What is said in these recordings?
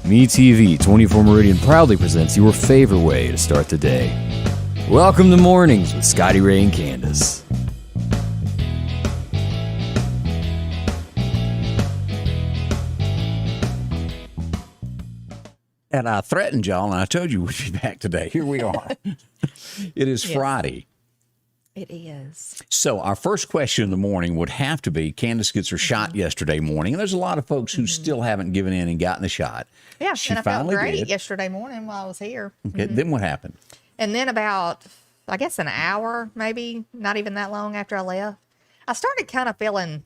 MeTV 24 Meridian proudly presents your favorite way to start the day. Welcome to Mornings with Scotty Ray and Candace. And I threatened y'all, and I told you we'd be back today. Here we are. It is Friday. It is. So our first question in the morning would have to be, Candace gets her shot yesterday morning. And there's a lot of folks who still haven't given in and gotten the shot. Yeah, she and I felt finally great did. yesterday morning while I was here. Okay, then what happened? And then about, I guess an hour, maybe, not even that long after I left, I started kind of feeling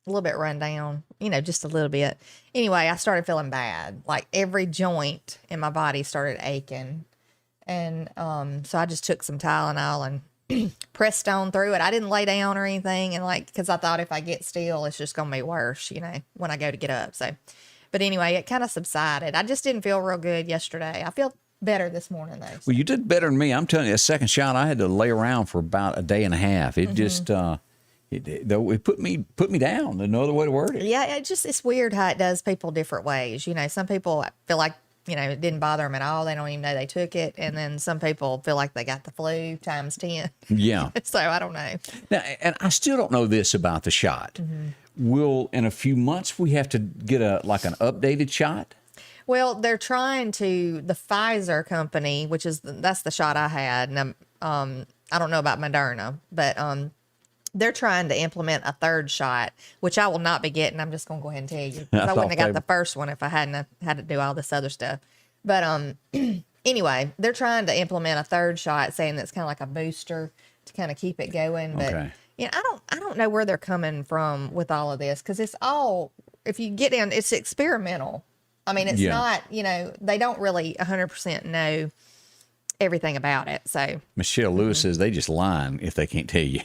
a little bit run down, just a little bit. Anyway, I started feeling bad. Like every joint in my body started aching. And so I just took some Tylenol and pressed on through it. I didn't lay down or anything. And because I thought if I get still, it's just going to be worse, when I go to get up. So, but anyway, it kind of subsided. I just didn't feel real good yesterday. I feel better this morning though. So. Well, you did better than me. I'm telling you, a second shot, I had to lay around for about a day and a half. It just, it put me down. There's no other way to word it. Yeah, it's weird how it does people different ways. Some people feel like, it didn't bother them at all. They don't even know they took it. And then some people feel like they got the flu times 10. Yeah. So I don't know. Now, and I still don't know this about the shot. Will, in a few months, we have to get an updated shot? Well, they're trying to, the Pfizer company, which is, that's the shot I had. And I don't know about Moderna, but they're trying to implement a third shot, which I will not be getting. I'm just going to go ahead and tell you. 'Cause I wouldn't have got the first one if I hadn't had to do all this other stuff. But anyway, they're trying to implement a third shot, saying that's kind of like a booster to kind of keep it going. But okay. I don't know where they're coming from with all of this, because it's all, if you get down, it's experimental. I mean, it's not, they don't really 100% know everything about it. So Michelle Lewis says they just lying if they can't tell you.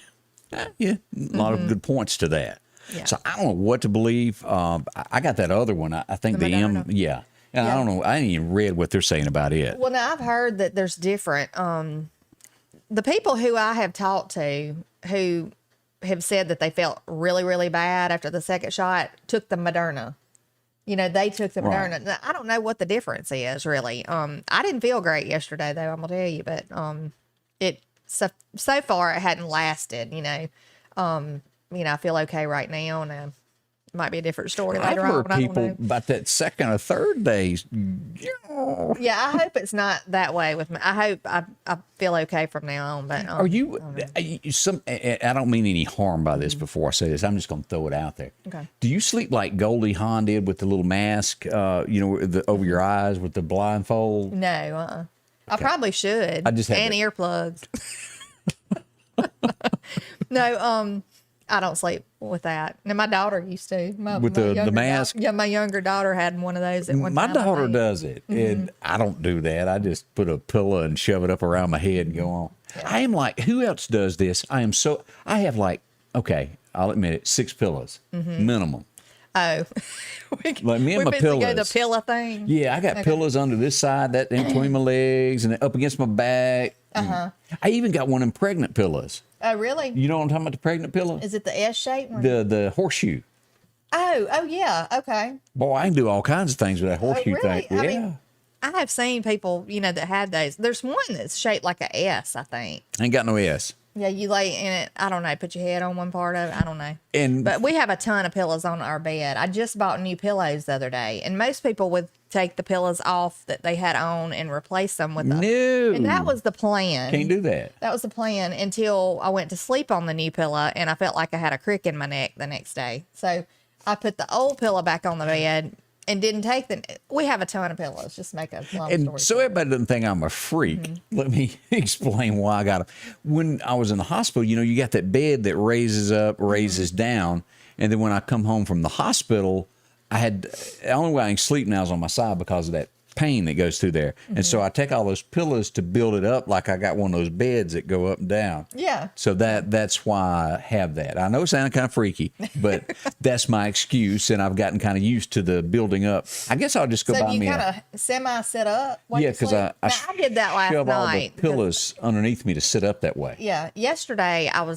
Yeah, a lot of good points to that. Yeah. So I don't know what to believe. I got that other one. I think the M. Moderna. Yeah. And I don't know. I ain't even read what they're saying about it. Well, now I've heard that there's different. The people who I have talked to who have said that they felt really, really bad after the second shot took the Moderna. They took the Moderna. Now, I don't know what the difference is really. I didn't feel great yesterday though, I'm gonna tell you, but so far it hadn't lasted. I feel okay right now, and it might be a different story later on. I've heard people about that second or third days. Yeah, I hope it's not that way with me. I hope I feel okay from now on. But Are you I don't mean any harm by this before I say this. I'm just going to throw it out there. Okay. Do you sleep like Goldie Hawn did with the little mask, over your eyes with the blindfold? No, I probably should. I just had and earplugs. No, I don't sleep with that. Now my daughter used to. With the mask? Yeah, my younger daughter had one of those at one My time. daughter does it, and I don't do that. I just put a pillow and shove it up around my head and go on. Yeah. I am like, who else does this? I have I'll admit it, 6 pillows, minimum. Oh, Like me and my go pillows. the pillow thing. Yeah, I got pillows under this side, that in between my legs, and up against my back. I even got one of them pregnant pillows. Oh, really? You know what I'm talking about, the pregnant pillow? Is it the S shape one? The horseshoe. Oh yeah. Okay. Boy, I can do all kinds of things with that horseshoe really? thing. I Yeah. mean, I have seen people, that had those. There's one that's shaped like a S, I think. Ain't got no S. Yeah, you lay in it. I don't know. Put your head on one part of it. I don't know. But we have a ton of pillows on our bed. I just bought new pillows the other day, and most people would take the pillows off that they had on and replace them with and that was the plan. Can't do that. That was the plan until I went to sleep on the new pillow, and I felt like I had a crick in my neck the next day. So I put the old pillow back on the bed and didn't take them. We have a ton of pillows. Just make a long story And so short. everybody doesn't think I'm a freak. Let me explain why I got them. When I was in the hospital, you got that bed that raises up, raises down. And then when I come home from the hospital, the only way I can sleep now is on my side because of that pain that goes through there. And so I take all those pillows to build it up like I got one of those beds that go up and down. Yeah. So that's why I have that. I know it sounds kind of freaky, but that's my excuse, and I've gotten kind of used to the building up. I guess I'll just go buy me So you kind of semi-sit up? Yeah, because I did that last shove all the night. pillows underneath me to sit up that way. Yeah. Yesterday, I've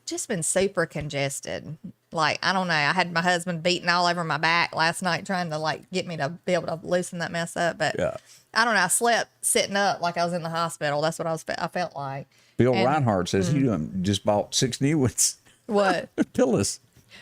just been super congested. Like, I don't know. I had my husband beating all over my back last night trying to, like, get me to be able to loosen that mess up. But Yeah. I don't know. I slept sitting up like I was in the hospital. That's what I felt like. Bill Reinhardt says he just bought 6 new ones. What? Pillows.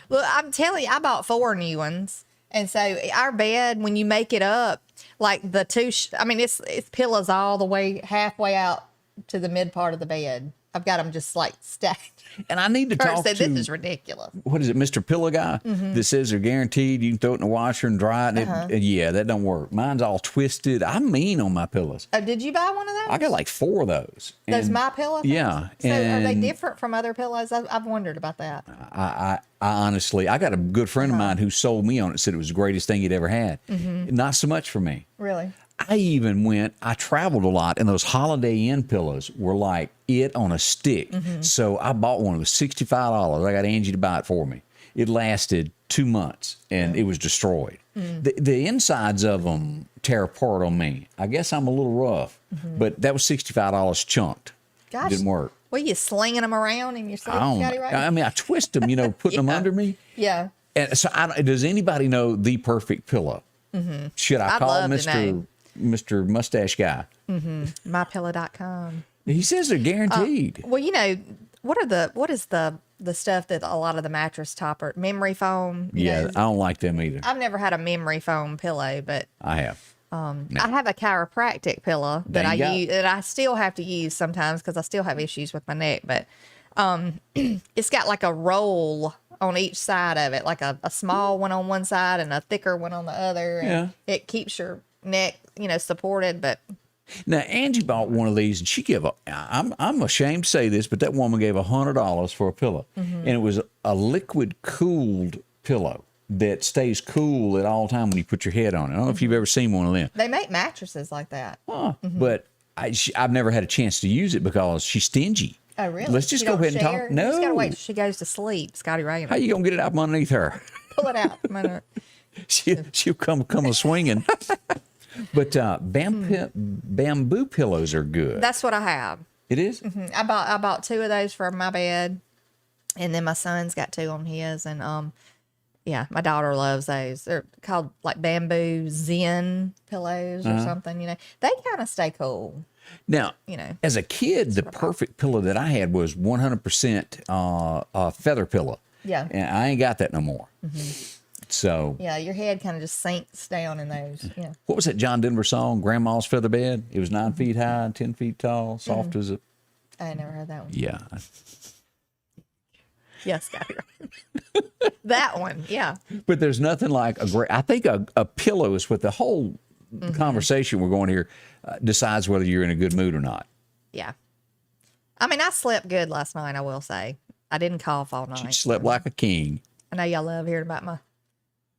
Well, I'm telling you, I bought 4 new ones. And so our bed, when you make it up, like the two, it's pillows all the way halfway out to the mid part of the bed. I've got them just like stacked. And I need to Kurt talk said, to, this is ridiculous. what is it, Mr. Pillow Guy, that says they're guaranteed. You can throw it in the washer and dry it. And yeah, that don't work. Mine's all twisted. I'm mean on my pillows. Oh, did you buy one of those? I got like 4 of those. Those And My Pillow things? Yeah. So are they and different from other pillows? I've wondered about that. I honestly, I got a good friend of mine who sold me on it, said it was the greatest thing he'd ever had. Not so much for me. Really? I traveled a lot, and those Holiday Inn pillows were like it on a stick. So I bought one. It was $65. I got Angie to buy it for me. It lasted 2 months, and it was destroyed. The insides of them tear apart on me. I guess I'm a little rough, but that was $65 chunked. Gosh. Didn't work. Well, you slinging them around in your sleep, Scotty Ray? I twist them, putting them under me. Yeah. And so, does anybody know the perfect pillow? Should I I'd call love to know. Mr. Mustache Guy? MyPillow.com. He says they're guaranteed. Well, what is the stuff that a lot of the mattress topper, memory foam? Yeah, I don't like them either. I've never had a memory foam pillow, but I have. I have a chiropractic pillow that I use, that I still have to use sometimes because I still have issues with my neck. But it's got like a roll on each side of it, like a small one on one side and a thicker one on the other. And it keeps your neck, supported. But Now, Angie bought one of these, and she gave I'm ashamed to say this, but that woman gave $100 for a pillow, and it was a liquid cooled pillow that stays cool at all time when you put your head on it. I don't know if you've ever seen one of them. they make mattresses like that. But I've never had a chance to use it because she's stingy. Oh, really? Let's just You go don't ahead and share? talk. You No. just gotta wait till she goes to sleep, Scotty Ray. How you going to get it out from underneath her? Pull it out from under. She'll come a swinging. But bamboo pillows are good. That's what I have. It is? I bought 2 of those for my bed, and then my son's got 2 on his, and yeah, my daughter loves those. They're called like bamboo Zen pillows or something. They kind of stay cool. Now, as a kid, the perfect pillow that I had was 100% feather pillow. Yeah. And I ain't got that no more. So, Yeah, your head kind of just sinks down in those. Yeah. what was that John Denver song, Grandma's Feather Bed? It was 9 feet high, 10 feet tall, soft as a... I never heard that one. Yeah. Yes, Scotty Ray. That one, yeah. But there's nothing like I think a pillow is what the whole conversation we're going here decides whether you're in a good mood or not. Yeah. I slept good last night, I will say. I didn't cough all night. She slept like a king. I know y'all love hearing about my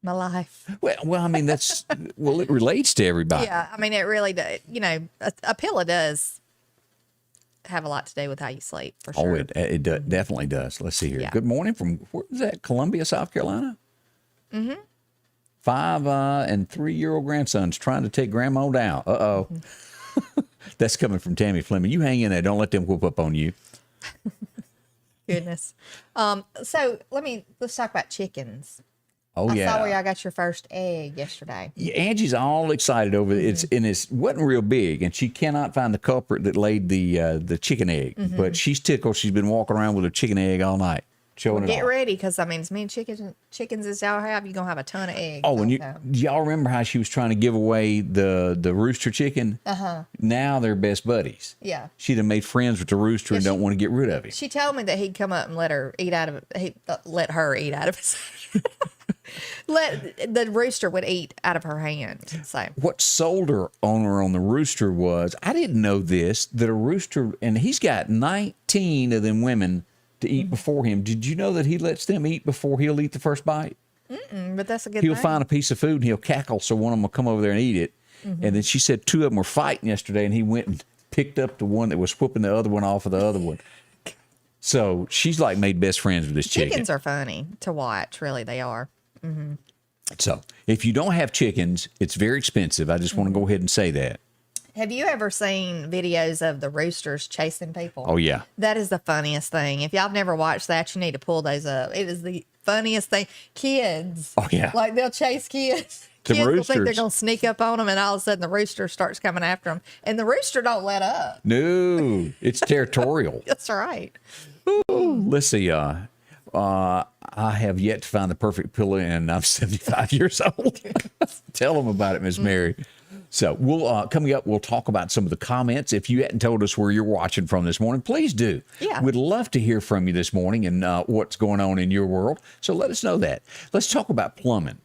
life. Well, that's, it relates to everybody. Yeah, it really does. A pillow does have a lot to do with how you sleep, for sure. Oh, it definitely does. Let's see here. Yeah. Good morning from, where was that? Columbia, South Carolina? 5 and 3-year-old grandsons trying to take grandma down. Uh-oh. That's coming from Tammy Fleming. You hang in there. Don't let them whoop up on you. Goodness. So let's talk about chickens. Oh, I yeah. saw where y'all got your first egg yesterday. Yeah, Angie's all excited over it. It wasn't real big, and she cannot find the culprit that laid the chicken egg. But she's tickled. She's been walking around with a chicken egg all night, showing it Get off. ready, because as many chickens as y'all have, you're gonna have a ton of eggs. Oh, and y'all remember how she was trying to give away the rooster chicken? Now they're best buddies. Yeah. She'd have made friends with the rooster and don't want to get rid of him. She told me that he'd come up and let her eat out of it. Let her eat out of his. The rooster would eat out of her hand. So What sold her on the rooster was, I didn't know this, that a rooster, and he's got 19 of them women to eat before him. Did you know that he lets them eat before he'll eat the first bite? but that's a good He'll thing. find a piece of food and he'll cackle so one of them will come over there and eat it. And then she said 2 of them were fighting yesterday, and he went and picked up the one that was whooping the other one off of the other one. So she's like made best friends with this chicken. Chickens are funny to watch. Really, they are. So if you don't have chickens, it's very expensive. I just want to go ahead and say that. Have you ever seen videos of the roosters chasing people? Oh, yeah. That is the funniest thing. If y'all have never watched that, you need to pull those up. It is the funniest thing. Kids. Oh, yeah. Like they'll chase kids. The Kids will think they're roosters. going to sneak up on them, and all of a sudden the rooster starts coming after them. And the rooster don't let up. No, it's territorial. That's right. Let's see. I have yet to find the perfect pillow, and I'm 75 years old. Tell them about it, Miss Mary. So we'll coming up, we'll talk about some of the comments. If you hadn't told us where you're watching from this morning, please do. Yeah. We'd love to hear from you this morning and what's going on in your world. So let us know that. Let's talk about plumbing.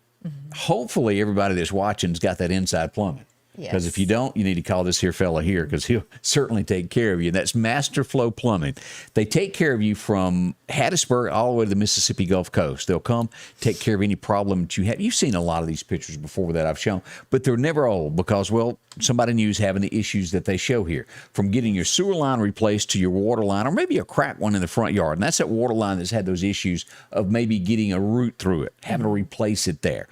Hopefully everybody that's watching's got that inside plumbing. Because if you don't, you need to call this here fella here because he'll certainly take care of you. That's Master Flow Plumbing. They take care of you from Hattiesburg all the way to the Mississippi Gulf Coast. They'll come take care of any problem that you have. You've seen a lot of these pictures before that I've shown, but they're never old because, well, somebody new is having the issues that they show here. From getting your sewer line replaced to your water line, or maybe a cracked one in the front yard. And that's that water line that's had those issues of maybe getting a root through it, having to replace it there.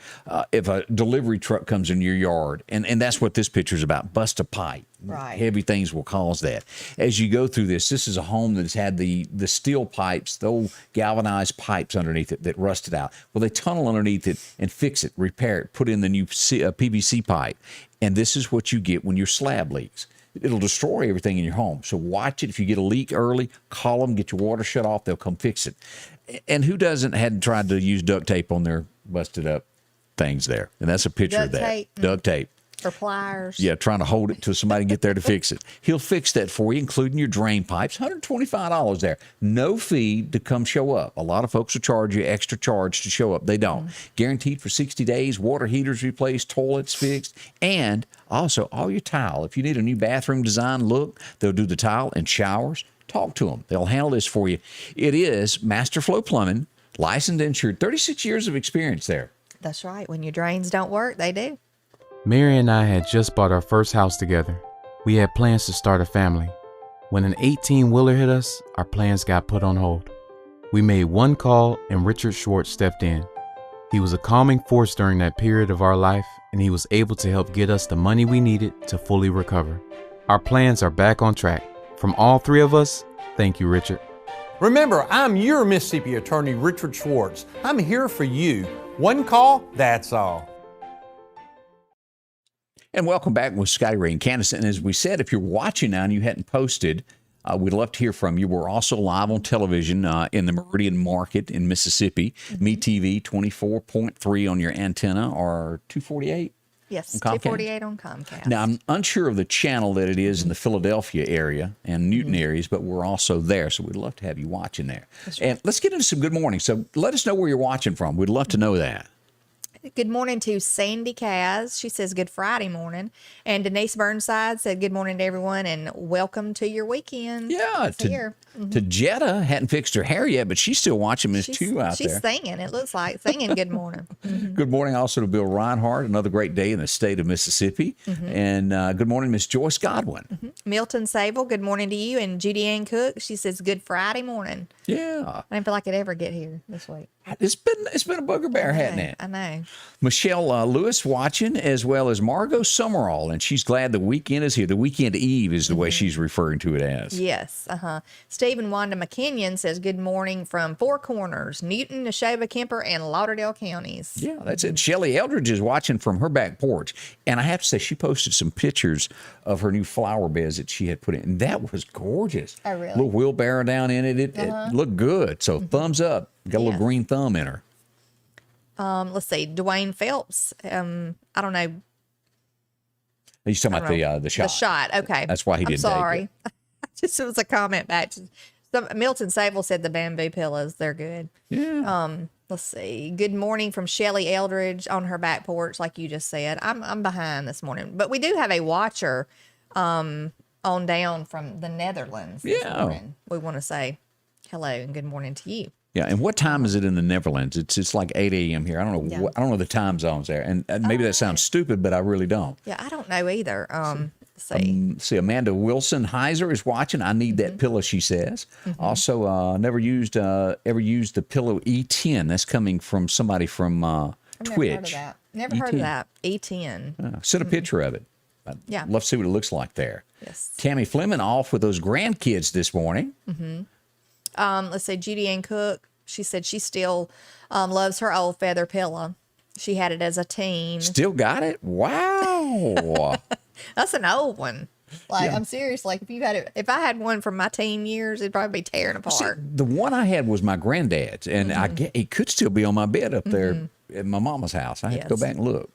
If a delivery truck comes in your yard, and that's what this picture is about, bust a pipe. Right. Heavy things will cause that. As you go through this is a home that's had the steel pipes, the old galvanized pipes underneath it that rusted out. Well, they tunnel underneath it and fix it, repair it, put in the new PVC pipe. And this is what you get when your slab leaks. It'll destroy everything in your home. So watch it. If you get a leak early, call them, get your water shut off. They'll come fix it. And who hadn't tried to use duct tape on their busted up things there? And that's a picture of that. Tape. Duct tape. Or pliers. Yeah, trying to hold it till somebody can get there to fix it. He'll fix that for you, including your drain pipes. $125 there. No fee to come show up. A lot of folks will charge you extra charge to show up. They don't. Guaranteed for 60 days. Water heaters replaced, toilets fixed, and also all your tile. If you need a new bathroom design look, they'll do the tile and showers. Talk to them. They'll handle this for you. It is Master Flow Plumbing, licensed and insured. 36 years of experience there. That's right. When your drains don't work, they do. Mary and I had just bought our first house together. We had plans to start a family. When an 18-wheeler hit us, our plans got put on hold. We made one call and Richard Schwartz stepped in. He was a calming force during that period of our life, and he was able to help get us the money we needed to fully recover. Our plans are back on track. From all three of us, thank you, Richard. Remember, I'm your Mississippi attorney, Richard Schwartz. I'm here for you. One call, that's all. And welcome back with Scotty Ray and Candace. And as we said, if you're watching now and you hadn't posted, we'd love to hear from you. We're also live on television in the Meridian Market in Mississippi. MeTV 24.3 on your antenna or 248? Yes, on Comcast? 248 on Comcast. Now, I'm unsure of the channel that it is in the Philadelphia area and Newton areas, but we're also there. So we'd love to have you watching there. That's right. And let's get into some good morning. So let us know where you're watching from. We'd love to know that. Good morning to Sandy Kaz. She says, good Friday morning. And Denise Burnside said, good morning to everyone and welcome to your weekend. Yeah, It's here. to Jetta. Hadn't fixed her hair yet, but she's still watching Miss Two out She's there. singing. It looks like singing good morning. Good morning also to Bill Reinhardt. Another great day in the state of Mississippi. And good morning, Miss Joyce Godwin. Milton Sable, good morning to you. And Judy Ann Cook, she says, good Friday morning. Yeah, I didn't feel like I'd ever get here this week. it's been a bugbear, hadn't it? I know. Michelle Lewis watching, as well as Margot Summerall, and she's glad the weekend is here. The weekend eve is the way she's referring to it as. Yes. Stephen Wanda McKinnon says, good morning from Four Corners, Newton, Neshoba, Kemper, and Lauderdale counties. Yeah, that's it. Shelley Eldridge is watching from her back porch. And I have to say, she posted some pictures of her new flower beds that she had put in. And that was gorgeous. Oh, really? Little wheelbarrow down in it. It looked good. So thumbs up. Got a little Yeah. green thumb in her. Let's see. Dwayne Phelps. I don't know. You're talking about the shot. The shot. Okay. That's why he didn't take I'm sorry. it. Just it was a comment back. Milton Sable said the bamboo pillows, they're good. Yeah. Let's see. Good morning from Shelley Eldridge on her back porch, like you just said. I'm behind this morning, but we do have a watcher on down from the Netherlands. This Yeah. morning. We want to say hello and good morning to you. Yeah, and what time is it in the Netherlands? It's like 8 a.m. here. I don't know. Yeah. I don't know the time zones there, and maybe that sounds stupid, but I really don't. Yeah, I don't know either. Let's see. See, Amanda Wilson Heiser is watching. I need that pillow, she says. Also, never used ever used the pillow E10. That's coming from somebody from I've Twitch. Never heard of that. Never heard of that. E10. Send a picture of it. Yeah. Love to see what it looks like there. Yes. Tammy Fleming off with those grandkids this morning. Let's say Judy Ann Cook. She said she still loves her old feather pillow. She had it as a teen. Still got it? Wow. That's an old one. Like, I'm serious. Like, if I had one from my teen years, it'd probably be tearing apart. See, the one I had was my granddad's, and it could still be on my bed up there at my mama's house. I had to go Yes. back and look.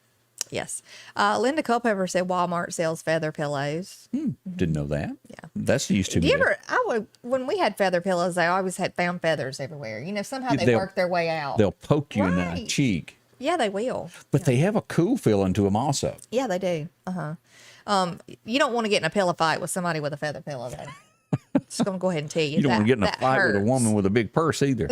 Yes. Linda Culpepper said Walmart sells feather pillows. Didn't know that. Yeah. That's used to Do be. you ever? When we had feather pillows, they always had found feathers everywhere. You know, somehow they They'll- work their way out. They'll poke you in the Right. cheek, Yeah, they will. but they have a cool feeling to them also. Yeah, they do. You don't want to get in a pillow fight with somebody with a feather pillow, though. Just gonna go ahead and tell you. You don't want to get in a that fight with a hurts. woman with a big purse either.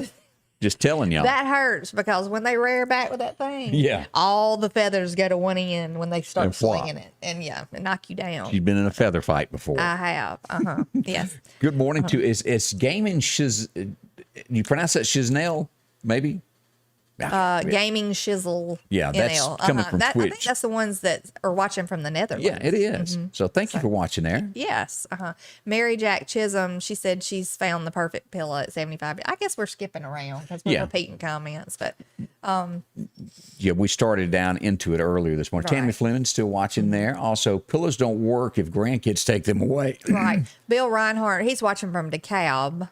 Just telling y'all. That hurts because when they rear back with that thing, Yeah. all the feathers go to one end when they start And flop. swinging it, and it knock you down. She's been in a feather fight before. I have. Yes. Good morning to it's gaming shiz. You pronounce that Shiznell? Maybe. Gaming shizzle. Yeah, that's NL. coming from I think Twitch. that's the ones that are watching from the Netherlands. Yeah, it is. So thank you for watching there. Yes. Mary Jack Chisholm, she said she's found the perfect pillow at 75. I guess we're skipping around because we're Yeah. repeating comments, but Yeah, we started down into it earlier this morning. Tammy Right. Fleming still watching there. Also, pillows don't work if grandkids take them away. right. Bill Reinhardt, he's watching from DeKalb.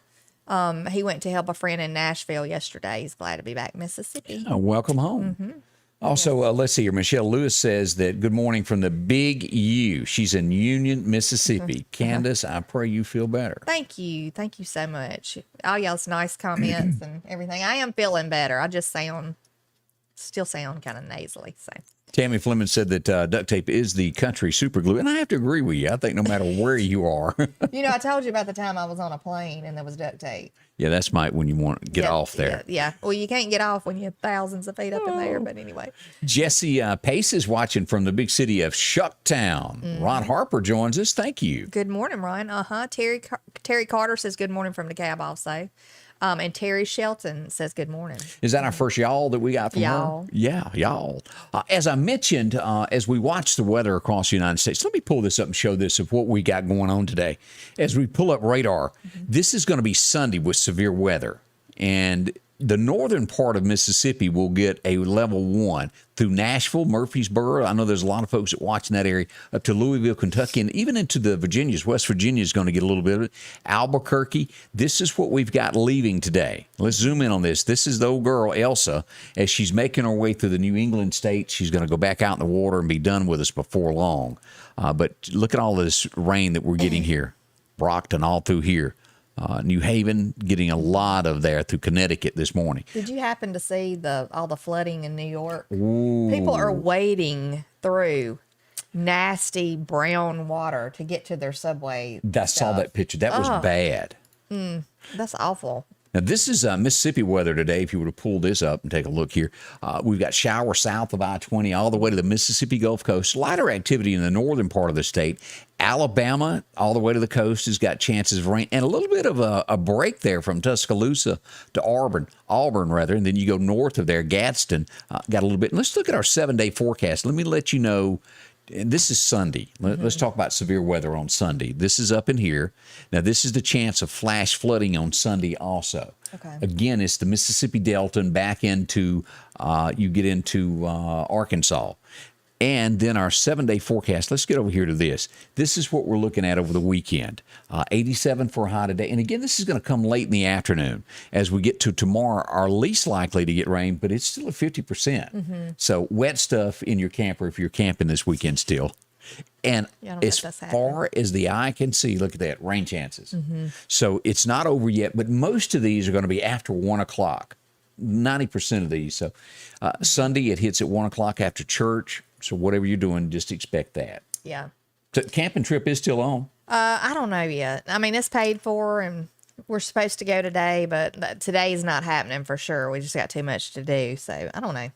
He went to help a friend in Nashville yesterday. He's glad to be back in Mississippi. Welcome home. Also, let's see here. Michelle Lewis says that good morning from the Big U. She's in Union, Mississippi. Candace, I pray you feel better. Thank you. Thank you so much. All y'all's nice comments and everything. I am feeling better. I just still sound kind of nasally. So Tammy Fleming said that duct tape is the country super glue, and I have to agree with you. I think no matter where you are, I told you about the time I was on a plane and there was duct tape. yeah, that's might when you want to get Yeah, off there. Yeah. Well, you can't get off when you're thousands of feet up in there. But anyway, Jesse Pace is watching from the big city of Shucktown. Ron Harper joins us. Thank you. good morning, Ryan. Terry Carter says good morning from the cab also. And Terry Shelton says good morning. Is that our first y'all that we got from Y'all. her? Yeah, y'all. As I mentioned, as we watch the weather across the United States, let me pull this up and show this of what we got going on today. As we pull up radar, this is going to be Sunday with severe weather. And the northern part of Mississippi will get a level 1 through Nashville, Murfreesboro. I know there's a lot of folks that watch in that area up to Louisville, Kentucky, and even into the Virginias. West Virginia is going to get a little bit of it. Albuquerque. This is what we've got leaving today. Let's zoom in on this. This is the old girl, Elsa, as she's making her way through the New England states. She's going to go back out in the water and be done with us before long. But look at all this rain that we're getting here. Brockton all through here. New Haven getting a lot of there through Connecticut this morning. Did you happen to see all the flooding in New York? People are wading through nasty brown water to get to their subway. I saw that picture. That was bad. That's awful. Now, this is Mississippi weather today. If you were to pull this up and take a look here, we've got showers south of I-20 all the way to the Mississippi Gulf Coast. Lighter activity in the northern part of the state. Alabama, all the way to the coast, has got chances of rain. And a little bit of a break there from Tuscaloosa to Auburn, rather. And then you go north of there, Gadsden, got a little bit. And let's look at our 7-day forecast. Let me let you know. And this is Sunday. Let's talk about severe weather on Sunday. This is up in here. Now, this is the chance of flash flooding on Sunday also. Okay. Again, it's the Mississippi Delta and back into, you get into Arkansas. And then our 7-day forecast, let's get over here to this. This is what we're looking at over the weekend. 87 for a high today. And again, this is going to come late in the afternoon. As we get to tomorrow, our least likely to get rain, but it's still at 50%. So wet stuff in your camper if you're camping this weekend still. And Yeah, I don't as let this far as the eye can see, look at that, rain chances. So it's not over yet, but most of these are going to be after 1 o'clock. 90% of these. So Sunday, it hits at 1 o'clock after church. So whatever you're doing, just expect that. Yeah. So camping trip is still on. I don't know yet. I mean, it's paid for and we're supposed to go today, but today's not happening for sure. We just got too much to do. So I don't know.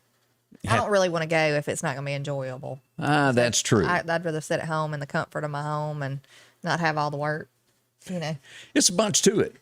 I don't really want to go if it's not going to be enjoyable. That's true. I'd rather sit at home in the comfort of my home and not have all the work, It's a bunch to it.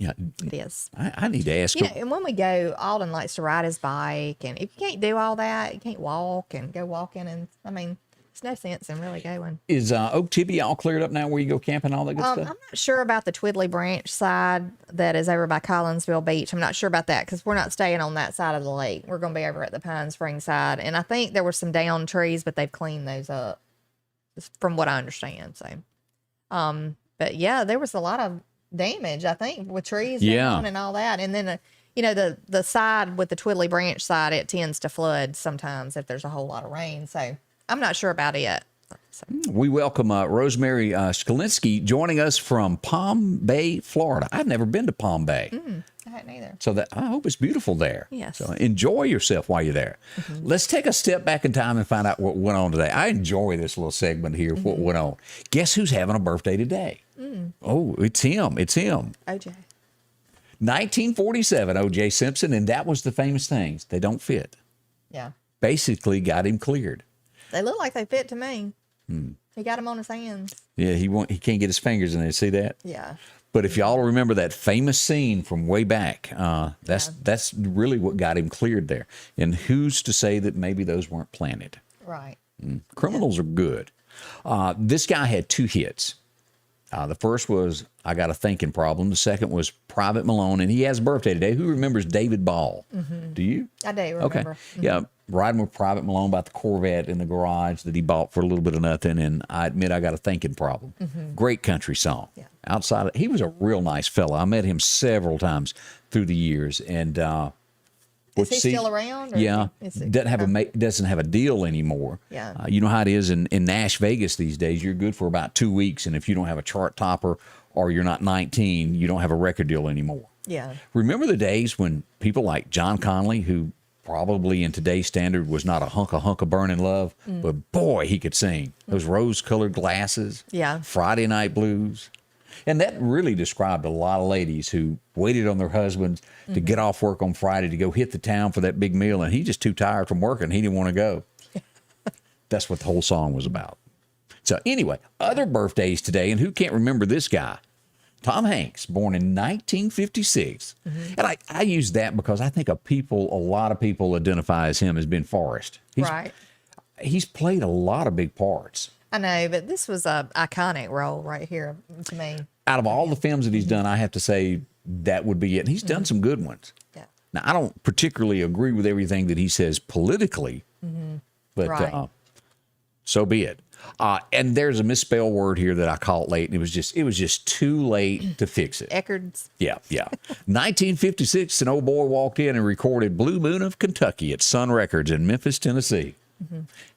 Yeah. It is. I need to ask. And when we go, Alden likes to ride his bike. And if you can't do all that, you can't walk and go walking. And I mean, no sense in really going. Is Oak Tibby all cleared up now where you go camping and all that good I'm stuff? not sure about the Twiddly Branch side that is over by Collinsville Beach. I'm not sure about that because we're not staying on that side of the lake. We're going to be over at the Pine Springs side. And I think there were some downed trees, but they've cleaned those up from what I understand. So, but yeah, there was a lot of damage, I think, with trees down and all that. And then, you know, the side with the Twiddly Branch side, it tends to flood sometimes if there's a whole lot of rain. So I'm not sure about it. So. We welcome Rosemary Skalinsky joining us from Palm Bay, Florida. I've never been to Palm Bay. I hadn't either. So that I hope it's beautiful there. Yes. So enjoy yourself while you're there. Let's take a step back in time and find out what went on today. I enjoy this little segment here, what went on. Guess who's having a birthday today? Oh, it's him. It's him. OJ. 1947, O.J. Simpson, and that was the famous things. They don't fit. Yeah. Basically got him cleared. They look like they fit to me. He got them on his hands. Yeah, he can't get his fingers in there. See that? Yeah. But if y'all remember that famous scene from way back, that's really what got him cleared there. And who's to say that maybe those weren't planted? Right. Criminals are good. This guy had 2 hits. The first was I Got a Thinking Problem. The second was Private Malone, and he has a birthday today. Who remembers David Ball? Do you? I do remember. Okay. Yeah, riding with Private Malone about the Corvette in the garage that he bought for a little bit of nothing, and I admit I Got a Thinking Problem. Great country song. Yeah. Outside of, he was a real nice fella. I met him several times through the years, and Is he still around? Or yeah, is he, doesn't have a deal anymore. Yeah. You know how it is in Nash Vegas these days. You're good for about 2 weeks, and if you don't have a chart topper or you're not 19, you don't have a record deal anymore. Yeah. Remember the days when people like John Conley, who probably in today's standard was not a hunk of burning love, but boy, he could sing. Those rose-colored glasses. Yeah. Friday Night Blues. And that really described a lot of ladies who waited on their husbands to get off work on Friday to go hit the town for that big meal, and he's just too tired from working. He didn't want to go. That's what the whole song was about. So anyway, other birthdays today, and who can't remember this guy? Tom Hanks, born in 1956. And I use that because I think a lot of people identify as him as Ben Forrest. Right. He's played a lot of big parts. I know, but this was a iconic role right here to me. Out of all the films that he's done, I have to say that would be it. And he's done some good ones. Yeah. Now, I don't particularly agree with everything that he says politically, but Right. So be it. And there's a misspelled word here that I caught late, and it was just too late to fix it. Eckerd's. Yeah. 1956, an old boy walked in and recorded Blue Moon of Kentucky at Sun Records in Memphis, Tennessee.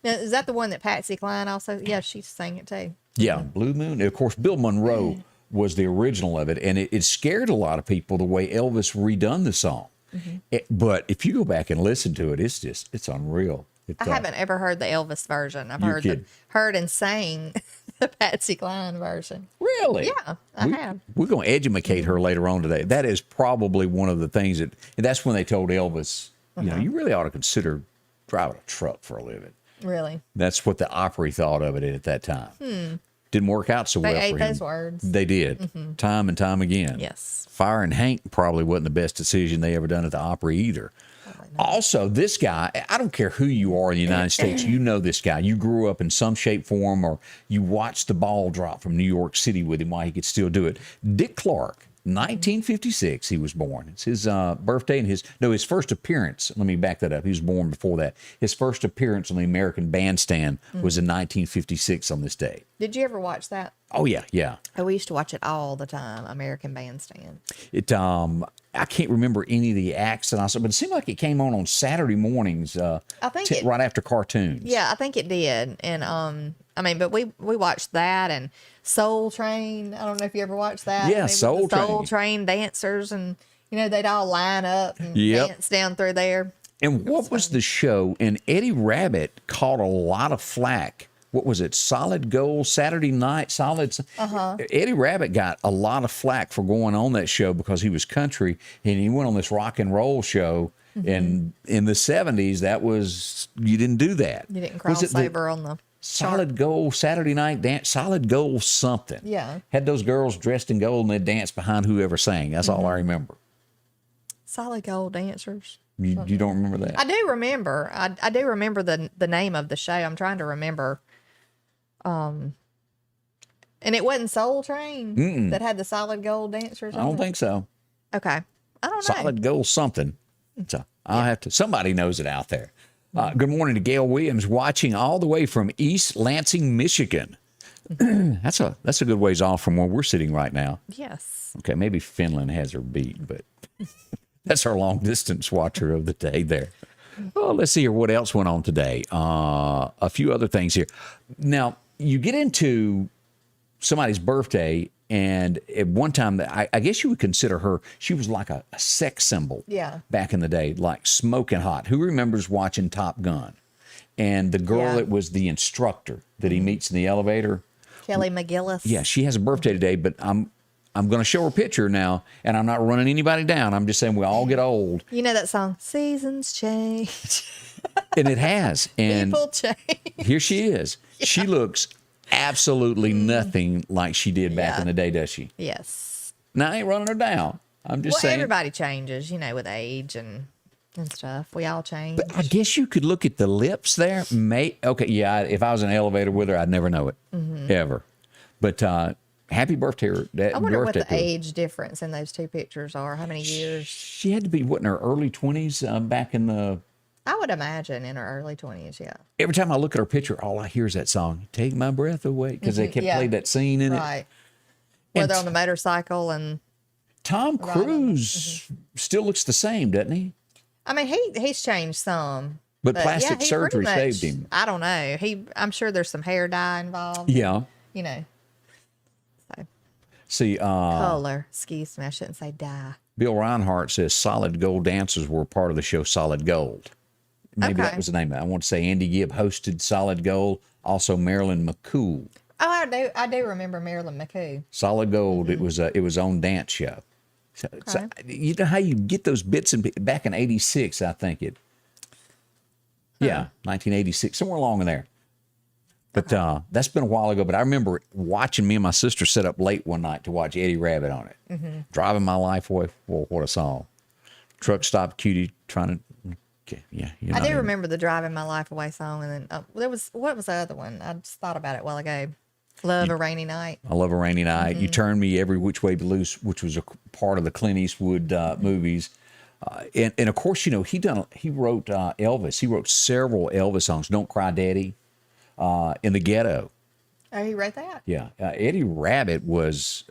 Now, is that the one that Patsy Cline also? Yeah, she sang it too. Yeah, Blue Moon. And of course, Bill Monroe was the original of it, and it scared a lot of people the way Elvis redone the song. But if you go back and listen to it, it's unreal. I haven't ever heard the Elvis version. I've You're kidding. heard and sang the Patsy Cline version. Really? Yeah, I have. We're going to educate her later on today. That is probably one of the things and that's when they told Elvis, you know, you really ought to consider driving a truck for a living. Really? That's what the Opry thought of it at that time. Didn't work out so well They ate for him. those words. They did, time and time again. Yes. Firing Hank probably wasn't the best decision they ever done at the Opry either. Also, this guy, I don't care who you are in the United States, you know this guy. You grew up in some shape, form, or you watched the ball drop from New York City with him while he could still do it. Dick Clark, 1956, he was born. It's his birthday and his first appearance. Let me back that up. He was born before that. His first appearance on the American Bandstand was in 1956 on this day. Did you ever watch that? Oh, yeah. Oh, we used to watch it all the time, American Bandstand. I can't remember any of the acts that I saw, but it seemed like it came on Saturday mornings. I think right after cartoons. Yeah, I think it did. And I mean, but we watched that and Soul Train. I don't know if you ever watched that. Yeah, Soul Train. Soul Train dancers, and you know they'd all line up and Yep. dance down through there. And what was the show? And Eddie Rabbit caught a lot of flack. What was it? Solid Gold Saturday Night Solid. Eddie Rabbit got a lot of flack for going on that show because he was country and he went on this rock and roll show. And in the 70s, that was you didn't do that. You didn't cross over on the Solid Gold Saturday Night Dance. Solid Gold something. Yeah. Had those girls dressed in gold and they'd dance behind whoever sang. That's all I remember. Solid Gold dancers. You don't remember that? I do remember. I do remember the name of the show. I'm trying to remember And it wasn't Soul Train that had the solid gold dancers. I don't think so. Okay, I don't know. Solid gold something. So I'll have to. Somebody knows it out there. Good morning to Gail Williams, watching all the way from East Lansing, Michigan. That's a good ways off from where we're sitting right now. Yes. Okay, maybe Finland has her beat, but that's our long distance watcher of the day there. Oh, let's see here. What else went on today? A few other things here. Now, you get into somebody's birthday, and at one time, I guess you would consider her, she was like a sex symbol back in the day, like smoking hot. Who remembers watching Top Gun? And the girl that was the instructor that he meets in the elevator. Kelly McGillis. Yeah, she has a birthday today, but I'm going to show her picture now, and I'm not running anybody down. I'm just saying we all get old. You know that song, Seasons Change. And it has. And People change. here she is. Yeah. She looks absolutely nothing like she did back in the day, does she? Yes. Now, I ain't running her down. I'm just saying. Everybody changes, with age and stuff. We all change. But I guess you could look at the lips there. Okay, yeah, if I was in an elevator with her, I'd never know it, ever. But happy birthday. I wonder what the age difference in those two pictures are. How many years? She had to be, in her early 20s back in the... I would imagine in her early 20s, yeah. Every time I look at her picture, all I hear is that song, Take My Breath Away, because they kept playing that scene in it. Right. Whether on the motorcycle and... Tom Cruise still looks the same, doesn't he? I mean, he's changed some. But plastic surgery saved him. I don't know. I'm sure there's some hair dye involved. Yeah. So. See, color. Excuse me, I shouldn't say dye. Bill Reinhart says solid gold dancers were part of the show Solid Gold. Maybe that was the name of it. I want to say Andy Gibb hosted Solid Gold. Also Marilyn McCool. Oh, I do remember Marilyn McCool. Solid Gold. It was on dance show. So, you know how you get those bits back in '86, I think it. Yeah, 1986, somewhere along in there. But that's been a while ago. But I remember watching me and my sister sit up late one night to watch Eddie Rabbit on it. Driving My Life Away. Well, what a song. Truck Stop Cutie trying to. Okay, yeah. I do remember the Driving My Life Away song. And then what was the other one? I just thought about it a while ago. Love a Rainy Night. I Love a Rainy Night. You Turn Me Every Which Way But Loose, which was a part of the Clint Eastwood movies. And of course, he wrote Elvis. He wrote several Elvis songs. Don't Cry Daddy, In the Ghetto. Oh, he wrote that? Yeah. Eddie Rabbit was,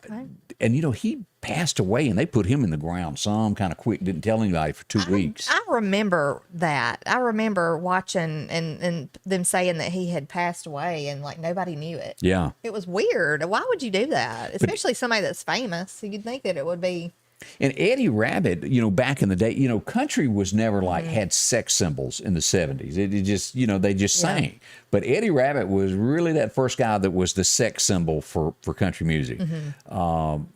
and he passed away and they put him in the ground some kind of quick, didn't tell anybody for 2 weeks. I remember that. I remember watching and them saying that he had passed away and like nobody knew it. Yeah. It was weird. Why would you do that? Especially somebody that's famous. You'd think that it would be. And Eddie Rabbit, back in the day, country was never like had sex symbols in the 70s. It just, they just sang. But Eddie Rabbit was really that first guy that was the sex symbol for country music.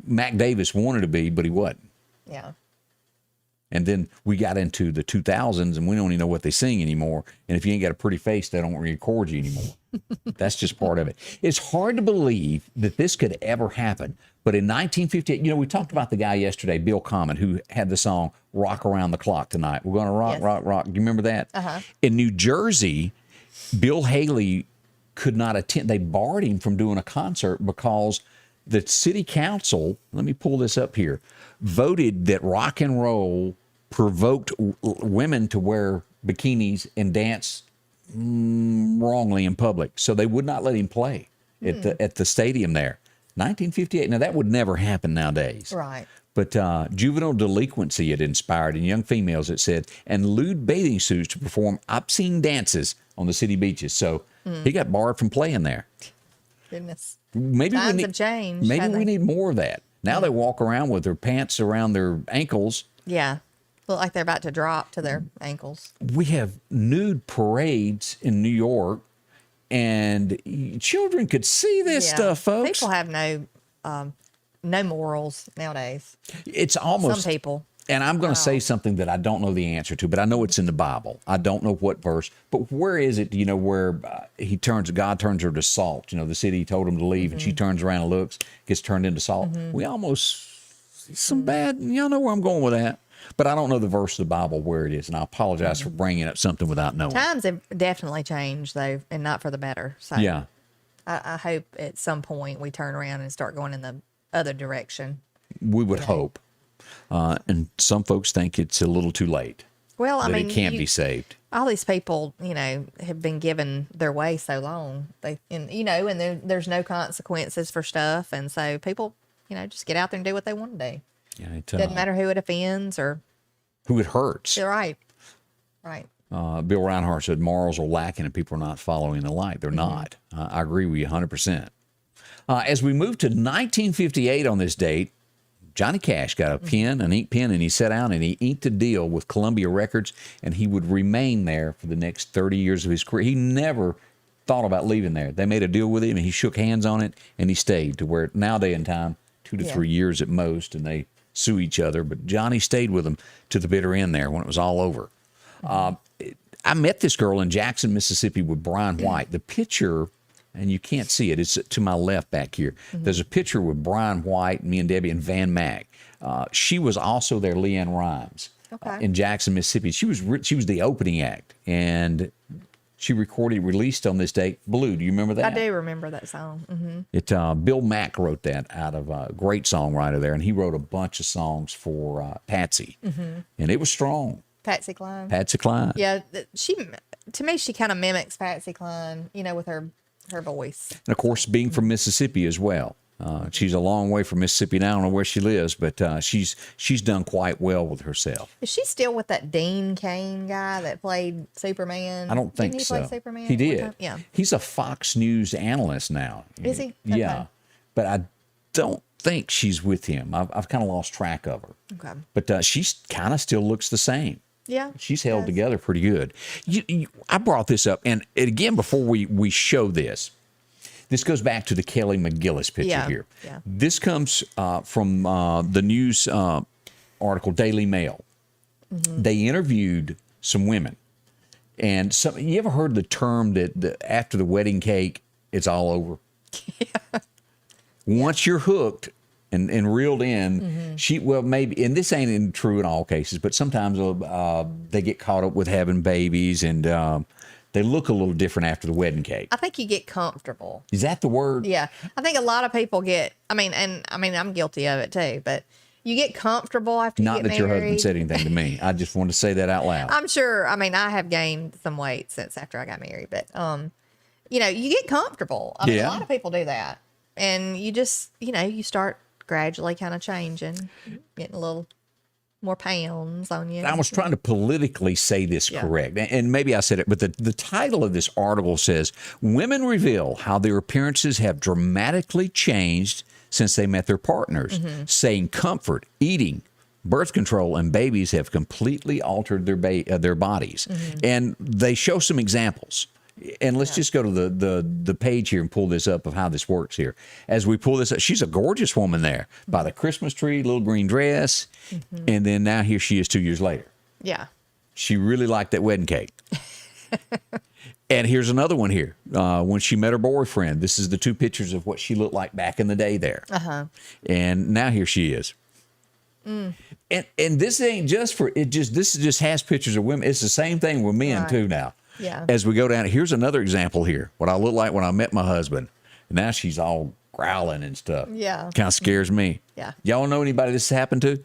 Mac Davis wanted to be, but he wasn't. Yeah. And then we got into the 2000s and we don't even know what they sing anymore. And if you ain't got a pretty face, they don't record you anymore. That's just part of it. It's hard to believe that this could ever happen. But in 1958, we talked about the guy yesterday, Bill Common, who had the song Rock Around the Clock Tonight. We're going to rock, rock, rock. Do you remember that? In New Jersey, Bill Haley could not attend. They barred him from doing a concert because the city council, let me pull this up here, voted that rock and roll provoked women to wear bikinis and dance wrongly in public. So they would not let him play at the stadium there. 1958. Now, that would never happen nowadays. Right. But juvenile delinquency had inspired in young females, it said, and lewd bathing suits to perform obscene dances on the city beaches. So he got barred from playing there. Goodness. Maybe Times have changed. Maybe we need more of that. Now they walk around with their pants around their ankles. Yeah. Look like they're about to drop to their ankles. We have nude parades in New York, and children could see this stuff, folks. People have no morals nowadays. It's almost some people. And I'm going to say something that I don't know the answer to, but I know it's in the Bible. I don't know what verse, but where is it? Where God turns her to salt. The city told him to leave, and she turns around and looks, gets turned into salt. We almost see some bad. Y'all know where I'm going with that. But I don't know the verse of the Bible where it is, and I apologize for bringing up something without knowing. Times have definitely changed, though, and not for the better. So. Yeah. I hope at some point we turn around and start going in the other direction. We would hope. And some folks think it's a little too late. Well, I that mean, it can't be saved. all these people, have been given their way so long. And there's no consequences for stuff. And so people, just get out there and do what they want to do. Yeah, it Doesn't matter who it offends or who it hurts. they're right. Right. Bill Reinhart said morals are lacking and people are not following the light. They're not. I agree with you 100%. As we move to 1958 on this date, Johnny Cash got a pen, an ink pen, and he sat down and he inked a deal with Columbia Records, and he would remain there for the next 30 years of his career. He never thought about leaving there. They made a deal with him, and he shook hands on it, and he stayed to where nowadays in time, 2 to 3 years at most, and they sue each other. But Johnny stayed with them to the bitter end there when it was all over. I met this girl in Jackson, Mississippi with Brian White. The picture, and you can't see it, it's to my left back here. There's a picture with Brian White, me and Debbie, and Van Mack. She was also there, Leanne Rhymes, in Jackson, Mississippi. She was the opening act, and she released on this date, Blue. Do you remember that? I do remember that song. Bill Mack wrote that out of a great songwriter there, and he wrote a bunch of songs for Patsy, and it was strong. Patsy Cline. Patsy Cline. Yeah, to me, she kind of mimics Patsy Cline, with her voice. And of course, being from Mississippi as well. She's a long way from Mississippi now. I don't know where she lives, but she's done quite well with herself. Is she still with that Dean Cain guy that played Superman? I don't think Didn't he so. play Superman He at one did. time? Yeah. He's a Fox News analyst now. Is he? Yeah. Okay. But I don't think she's with him. I've kind of lost track of her. Okay. But she kind of still looks the same. Yeah. She's held together pretty good. I brought this up, and again, before we show this goes back to the Kelly McGillis picture here. Yeah. This comes from the news article Daily Mail. They interviewed some women, and you ever heard the term that after the wedding cake, it's all over? Yeah. Once you're hooked and reeled in, maybe, and this ain't true in all cases, but sometimes they get caught up with having babies, and they look a little different after the wedding cake. I think you get comfortable. Is that the word? Yeah. I think a lot of people I'm guilty of it too, but you get comfortable after you get married. Not that your husband said anything to me. I just wanted to say that out loud. I'm sure. I have gained some weight since after I got married, but you get comfortable. A lot of people do that. And you just, you start gradually kind of changing, getting a little more pounds on you. I was trying to politically say this correct, and maybe I said it, but the title of this article says, Women Reveal How Their Appearances Have Dramatically Changed Since They Met Their Partners, saying comfort, eating, birth control, and babies have completely altered their bodies. And they show some examples. And let's just go to the page here and pull this up of how this works here. As we pull this up, she's a gorgeous woman there by the Christmas tree, little green dress. And then now here she is 2 years later. Yeah. She really liked that wedding cake. And here's another one here. When she met her boyfriend, this is the two pictures of what she looked like back in the day there. And now here she is. And this ain't just for it. This just has pictures of women. It's the same thing with men too now. Yeah. As we go down, here's another example here. What I look like when I met my husband. Now she's all growling and stuff. Yeah. Kind of scares me. Yeah. Y'all know anybody this happened to?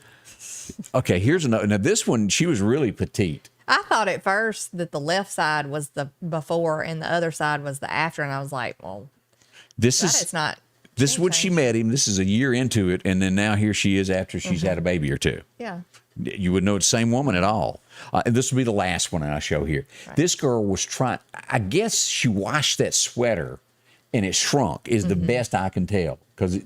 Okay, here's another. Now this one, she was really petite. I thought at first that the left side was the before and the other side was the after, and I was like, well, This it's not. This is when she met him. This is a year into it, and then now here she is after she's had a baby or two. Yeah. You would know it's the same woman at all. And this will be the last one I show here. Right. This girl was trying, I guess she washed that sweater and it shrunk is the best I can tell because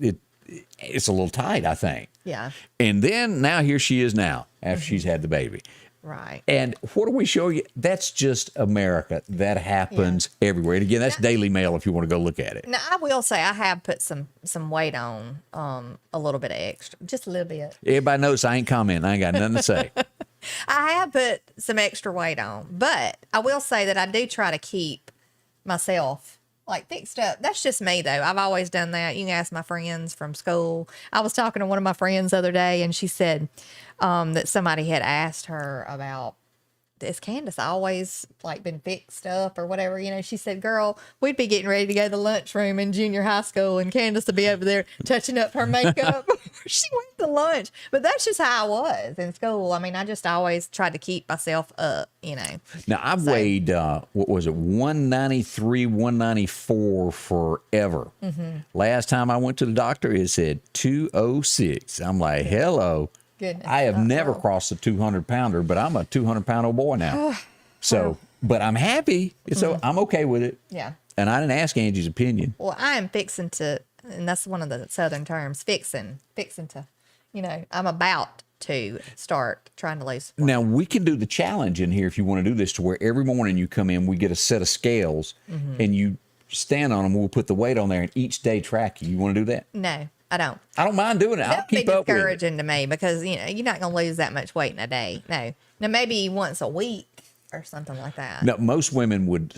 it's a little tight, I think. Yeah. And then now here she is now after she's had the baby. Right. And what do we show you? That's just America. That happens everywhere. And again, that's Daily Mail if you want to go look at it. Now, I will say I have put some weight on, a little bit of extra, just a little bit. Everybody knows I ain't commenting. I ain't got nothing to say. I have put some extra weight on, but I will say that I do try to keep myself fixed up. That's just me though. I've always done that. You can ask my friends from school. I was talking to one of my friends the other day and she said that somebody had asked her about is Candace always like been fixed up or whatever? You know, she said, girl, we'd be getting ready to go to the lunchroom in junior high school and Candace would be over there touching up her makeup. She went to lunch. But that's just how I was in school. I mean, I just always tried to keep myself up, you know. Now, I've weighed, what was it, 193, 194 forever. Last time I went to the doctor, it said 206. I'm like, hello. Goodness. I have never crossed the 200-pounder, but I'm a 200-pound old boy now. So, but I'm happy. So I'm okay with it. Yeah. And I didn't ask Angie's opinion. Well, I am fixing to, and that's one of the Southern terms, fixing to, you know, I'm about to start trying to lose weight. Now, we can do the challenge in here if you want to do this, to where every morning you come in, we get a set of scales, and you stand on them. We'll put the weight on there, and each day track you. You want to do that? No, I don't. I don't mind doing it. I'll That'd be keep up with it. discouraging to me because, you know, you're not going to lose that much weight in a day. No. Now, maybe once a week or something like that. No, most women would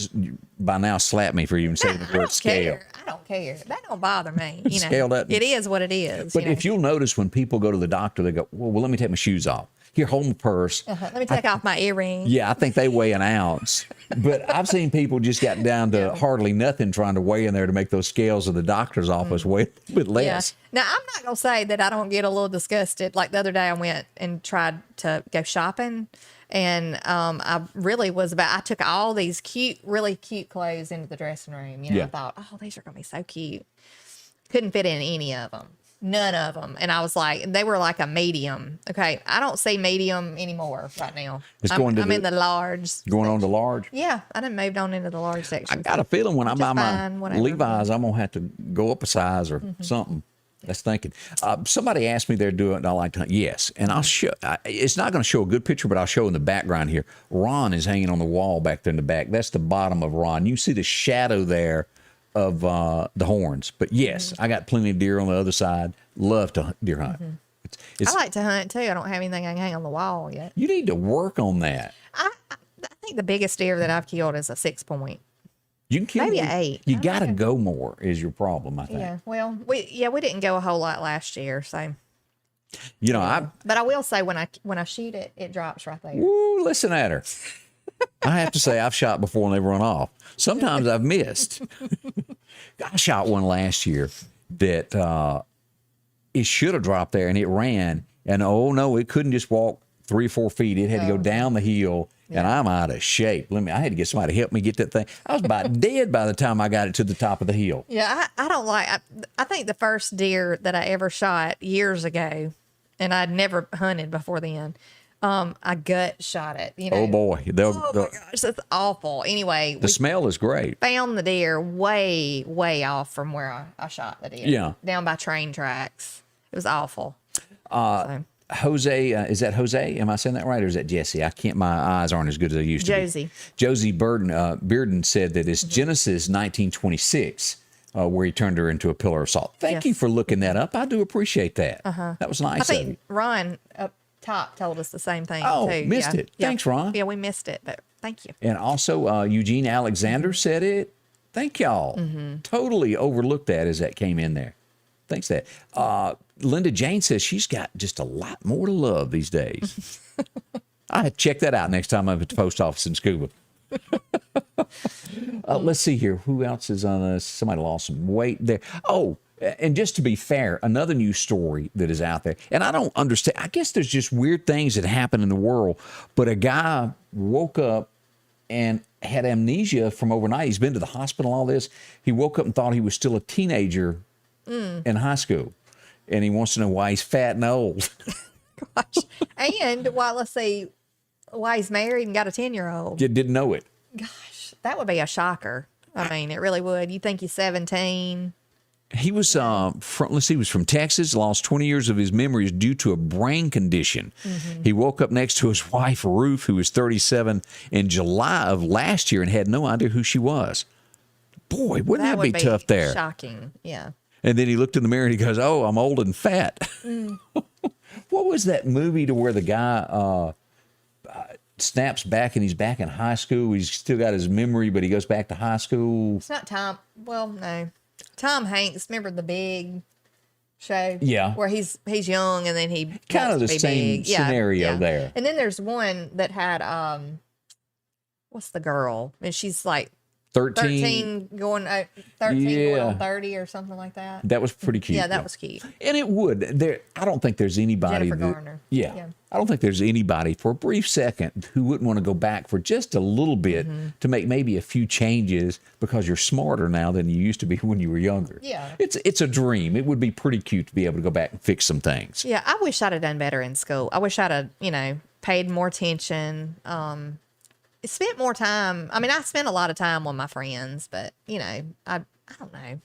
by now slap me for even saying the I word don't scale. care. I don't care. That don't bother me. You know, Scale doesn't. it is what it is. But you know. if you'll notice, when people go to the doctor, they go, well, let me take my shoes off. Here, hold my purse. Let me take off my earring. Yeah, I think they weigh an ounce. But I've seen people just got down to hardly nothing trying to weigh in there to make those scales of the doctor's office weigh a little bit less. Now, I'm not going to say that I don't get a little disgusted. Like the other day, I went and tried to go shopping. And I really was I took all these really cute clothes into the dressing room. You know, I thought, oh, these are going to be so cute. Couldn't fit in any of them. None of them. And I was like, they were like a medium. Okay. I don't see medium anymore right now. I'm in the large. Going on to large? Yeah. I done moved on into the large section. I got a feeling when I buy my whatever. Levi's, I'm going to have to go up a size or something. That's thinking. Somebody asked me they're doing, I like to, yes. And I'll show, it's not going to show a good picture, but I'll show in the background here. Ron is hanging on the wall back there in the back. That's the bottom of Ron. You see the shadow there of the horns. But yes, I got plenty of deer on the other side. Love to deer hunt. I like to hunt too. I don't have anything I can hang on the wall yet. You need to work on that. I think the biggest deer that I've killed is a 6-point. You can kill Maybe more. an 8. You got to go more is your problem, I think. Yeah. Well, we didn't go a whole lot last year, so. You know, But I will say when I shoot it, it drops right there. Woo, listen at her. I have to say, I've shot before and they've run off. Sometimes I've missed. I shot one last year that it should have dropped there and it ran. And oh no, it couldn't just walk 3 or 4 feet. It had to go down the hill. And I'm out of shape. I had to get somebody to help me get that thing. I was about dead by the time I got it to the top of the hill. Yeah, I don't like. I think the first deer that I ever shot years ago, and I'd never hunted before then. I gut shot it. You know. Oh boy, oh my gosh, that's awful. Anyway, the smell is great. Found the deer way off from where I shot the deer. Yeah, down by train tracks. It was awful. So. Jose, is that Jose? Am I saying that right, or is that Jesse? I can't. My eyes aren't as good as they used to be. Josie Bearden said that it's Genesis 1926 where he turned her into a pillar of salt. Thank you for looking that up. I do appreciate that. That was nice. I think Ron up top told us the same thing. Oh, too. missed it. Thanks, Ron. Yeah, we missed it, but thank you. And also Eugene Alexander said it. Thank y'all. Totally overlooked that as that came in there. Thanks that. Linda Jane says she's got just a lot more to love these days. I have to check that out next time I'm at the post office in Scuba. Let's see here. Who else is on this? Somebody lost some weight there. Oh, and just to be fair, another news story that is out there, and I don't understand. I guess there's just weird things that happen in the world, but a guy woke up and had amnesia from overnight. He's been to the hospital, all this. He woke up and thought he was still a teenager in high school. And he wants to know why he's fat and old. Gosh. And let's see, why he's married and got a 10-year-old. You didn't know it. Gosh, that would be a shocker. I mean, it really would. You think he's 17. He was he was from Texas, lost 20 years of his memories due to a brain condition. He woke up next to his wife, Ruth, who was 37, in July of last year and had no idea who she was. Boy, wouldn't that be tough there? Shocking, yeah. And then he looked in the mirror and he goes, oh, I'm old and fat. What was that movie to where the guy snaps back and he's back in high school? He's still got his memory, but he goes back to high school. It's not Tom. Well, no. Tom Hanks. Remember the Big show? Yeah. Where he's young and then he kind of the be same big. scenario there. And then there's one that had what's the girl? And she's like 13. 13 going on 30 or something like that. That was pretty cute. Yeah, that was cute. And it would. I don't think there's anybody Jennifer Garner. Yeah. I don't think there's anybody for a brief second who wouldn't want to go back for just a little bit to make maybe a few changes because you're smarter now than you used to be when you were younger. Yeah. It's a dream. It would be pretty cute to be able to go back and fix some things. Yeah, I wish I'd have done better in school. I wish I'd have, paid more attention. Spent more time. I mean, I spent a lot of time with my friends, but I don't know.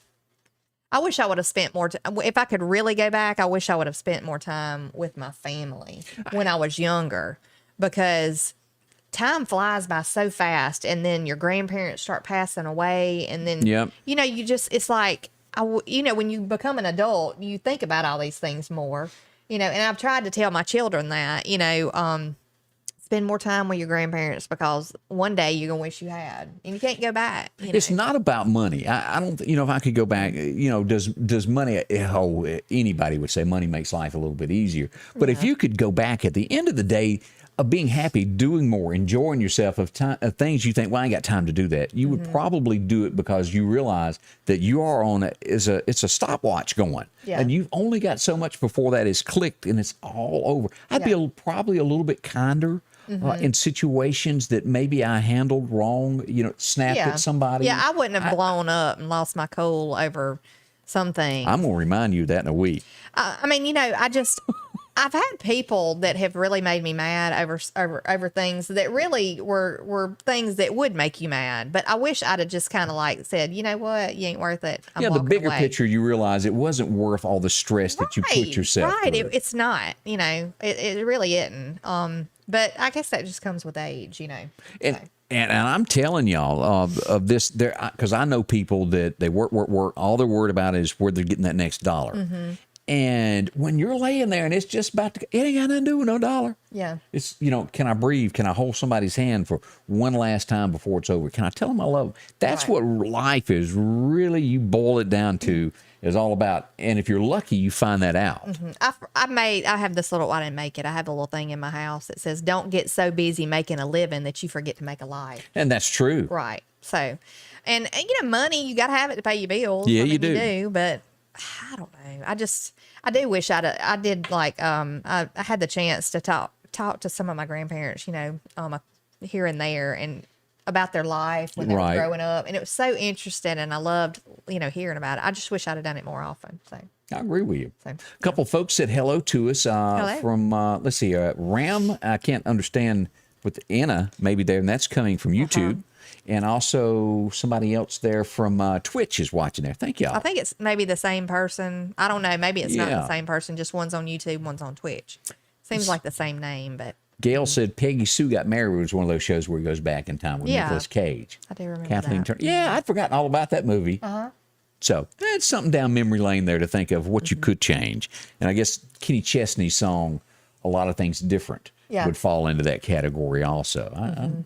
I wish I would have spent more time. If I could really go back, I wish I would have spent more time with my family when I was younger, because time flies by so fast, and then your grandparents start passing away, and then it's like when you become an adult, you think about all these things more, and I've tried to tell my children that, spend more time with your grandparents, because one day you're going to wish you had, and you can't go back. It's not about money. I don't, if I could go back, does money, anybody would say money makes life a little bit easier. But if you could go back at the end of the day of being happy, doing more, enjoying yourself, of things you think, well, I ain't got time to do that, you would probably do it because you realize that you are on it's a stopwatch going. Yeah. And you've only got so much before that is clicked and it's all over. I'd be probably a little bit kinder in situations that maybe I handled wrong, snapped at somebody. Yeah, I wouldn't have blown up and lost my cool over something. I'm going to remind you of that in a week. I mean, I've had people that have really made me mad over things that really were things that would make you mad. But I wish I'd have just kind of said, you know what, you ain't worth it. I'm the bigger away. Picture, you realize it wasn't worth all the stress that you put yourself through. It's not, it really isn't. But I guess that just comes with age, And I'm telling y'all of this, because I know people that they work. All they're worried about is where they're getting that next dollar. And when you're laying there and it's just about to, it ain't got nothing to do with no dollar. Yeah. It's, can I breathe? Can I hold somebody's hand for one last time before it's over? Can I tell them I love them? That's what life is really, you boil it down to, is all about. And if you're lucky, you find that out. I have this little, I didn't make it. I have a little thing in my house that says, don't get so busy making a living that you forget to make a life. And that's true. Right. So, and money, you got to have it to pay your bills. Yeah, you do. You do, but I don't know. I do wish I had the chance to talk to some of my grandparents, here and there, and about their life when they were growing up. And it was so interesting, and I loved, hearing about it. I just wish I'd have done it more often. So I agree with you. A couple folks said hello to us from, let's see, Ram. I can't understand with Anna, maybe there, and that's coming from YouTube. And also somebody else there from Twitch is watching there. Thank y'all. I think it's maybe the same person. I don't know. Maybe it's not the same person. Just one's on YouTube, one's on Twitch. Seems like the same name, but. Gail said Peggy Sue Got Married was one of those shows where he goes back in time with Nicolas Cage. I do remember Kathleen that. Turner. Yeah, I'd forgotten all about that movie. So it's something down memory lane there to think of what you could change. And I guess Kenny Chesney's song, A Lot of Things Different, would fall into that category also.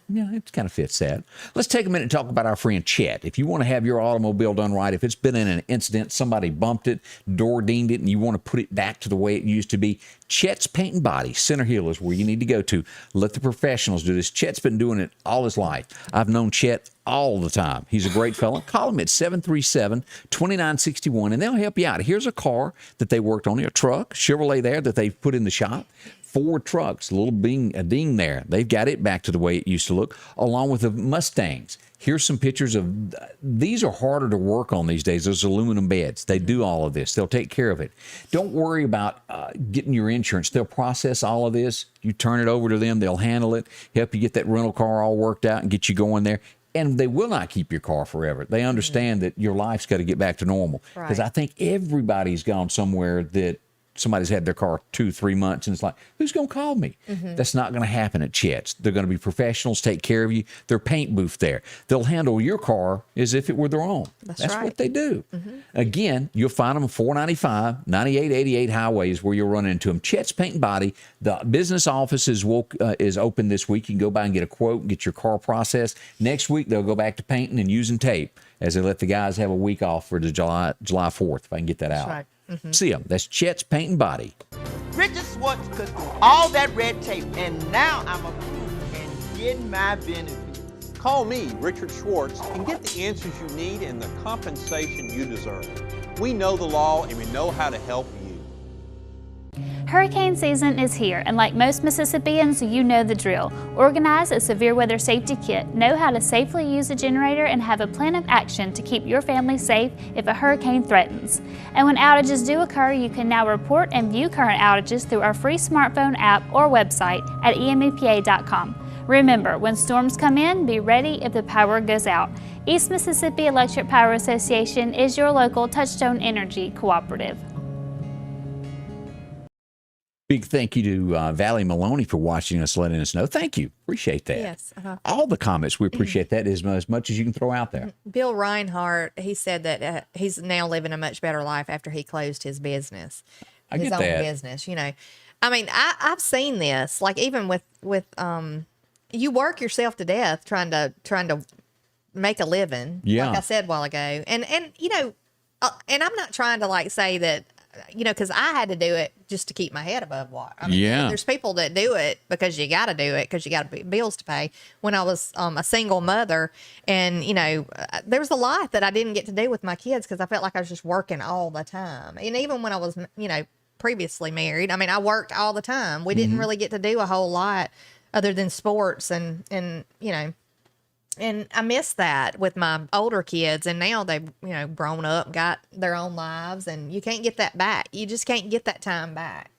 It kind of fits that. Let's take a minute and talk about our friend Chet. If you want to have your automobile done right, if it's been in an incident, somebody bumped it, door dinged it, and you want to put it back to the way it used to be, Chet's Paint and Body, Center Hill is where you need to go to. Let the professionals do this. Chet's been doing it all his life. I've known Chet all the time. He's a great fella. Call him at 737-2961, and they'll help you out. Here's a car that they worked on, a truck, Chevrolet there that they've put in the shop. 4 trucks, a little ding there. They've got it back to the way it used to look, along with the Mustangs. Here's some pictures of, these are harder to work on these days, those aluminum beds. They do all of this. They'll take care of it. Don't worry about getting your insurance. They'll process all of this. You turn it over to them. They'll handle it, help you get that rental car all worked out and get you going there. And they will not keep your car forever. They understand that your life's got to get back to normal. Because I think everybody's gone somewhere that somebody's had their car 2-3 months and it's like, who's going to call me? That's not going to happen at Chet's. They're going to be professionals, take care of you. Their paint booth there. They'll handle your car as if it were their own. That's what they do. Again, you'll find them on 495, 9888 highways where you'll run into them. Chet's Paint and Body. The business office is open this week. You can go by and get a quote and get your car processed. Next week, they'll go back to painting and using tape as they let the guys have a week off for the July 4th, if I can get that out. See them. That's Chet's Paint and Body. Richest Schwartz cut through all that red tape, and now I'm approved and getting my benefits. Call me, Richard Schwartz, and get the answers you need and the compensation you deserve. We know the law and we know how to help you. Hurricane season is here, and like most Mississippians, you know the drill. Organize a severe weather safety kit, know how to safely use a generator, and have a plan of action to keep your family safe if a hurricane threatens. And when outages do occur, you can now report and view current outages through our free smartphone app or website at emepa.com. Remember, when storms come in, be ready if the power goes out. East Mississippi Electric Power Association is your local Touchstone Energy cooperative. Big thank you to Valley Maloney for watching us, letting us know. Thank you. Appreciate that. Yes. All the comments, we appreciate that as much as you can throw out there. Bill Reinhardt, he said that he's now living a much better life after he closed his business, his own business. You know, I mean, I've seen this. Like even with you work yourself to death trying to make a living. Yeah. Like I said a while ago, and you know, and I'm not trying to like say that. You know, because I had to do it just to keep my head above water. I mean, there's people that do it because you got to do it because you got bills to pay. When I was a single mother, and you know, there was a lot that I didn't get to do with my kids because I felt like I was just working all the time. And even when I was, you know, previously married, I mean, I worked all the time. We didn't really get to do a whole lot other than sports and you know. And I miss that with my older kids, and now they've, you know, grown up, got their own lives, and you can't get that back. You just can't get that time back.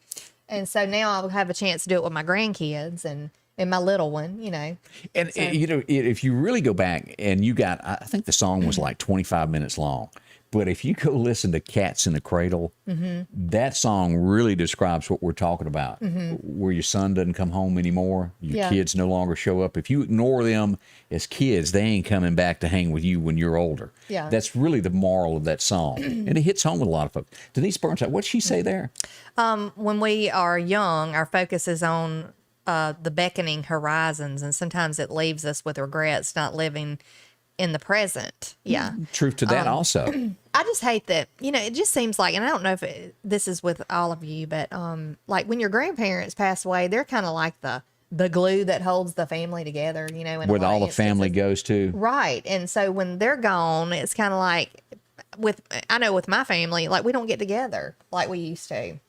And so now I'll have a chance to do it with my grandkids and my little one, you know. And, you know, if you really go back and you got, I think the song was like 25 minutes long. But if you go listen to Cats in the Cradle, that song really describes what we're talking about. Where your son doesn't come home anymore, your kids no longer show up. If you ignore them as kids, they ain't coming back to hang with you when you're older. Yeah. That's really the moral of that song. And it hits home with a lot of folks. Denise Burnside, what'd she say there? When we are young, our focus is on the beckoning horizons, and sometimes it leaves us with regrets not living in the present. Yeah. Truth to that also. I just hate that, you know, it just seems like, and I don't know if this is with all of you, but like when your grandparents pass away, they're kind of like the glue that holds the family together, you know. Where all the family goes to. Right. And so when they're gone, it's kind of like I know with my family, like we don't get together like we used to.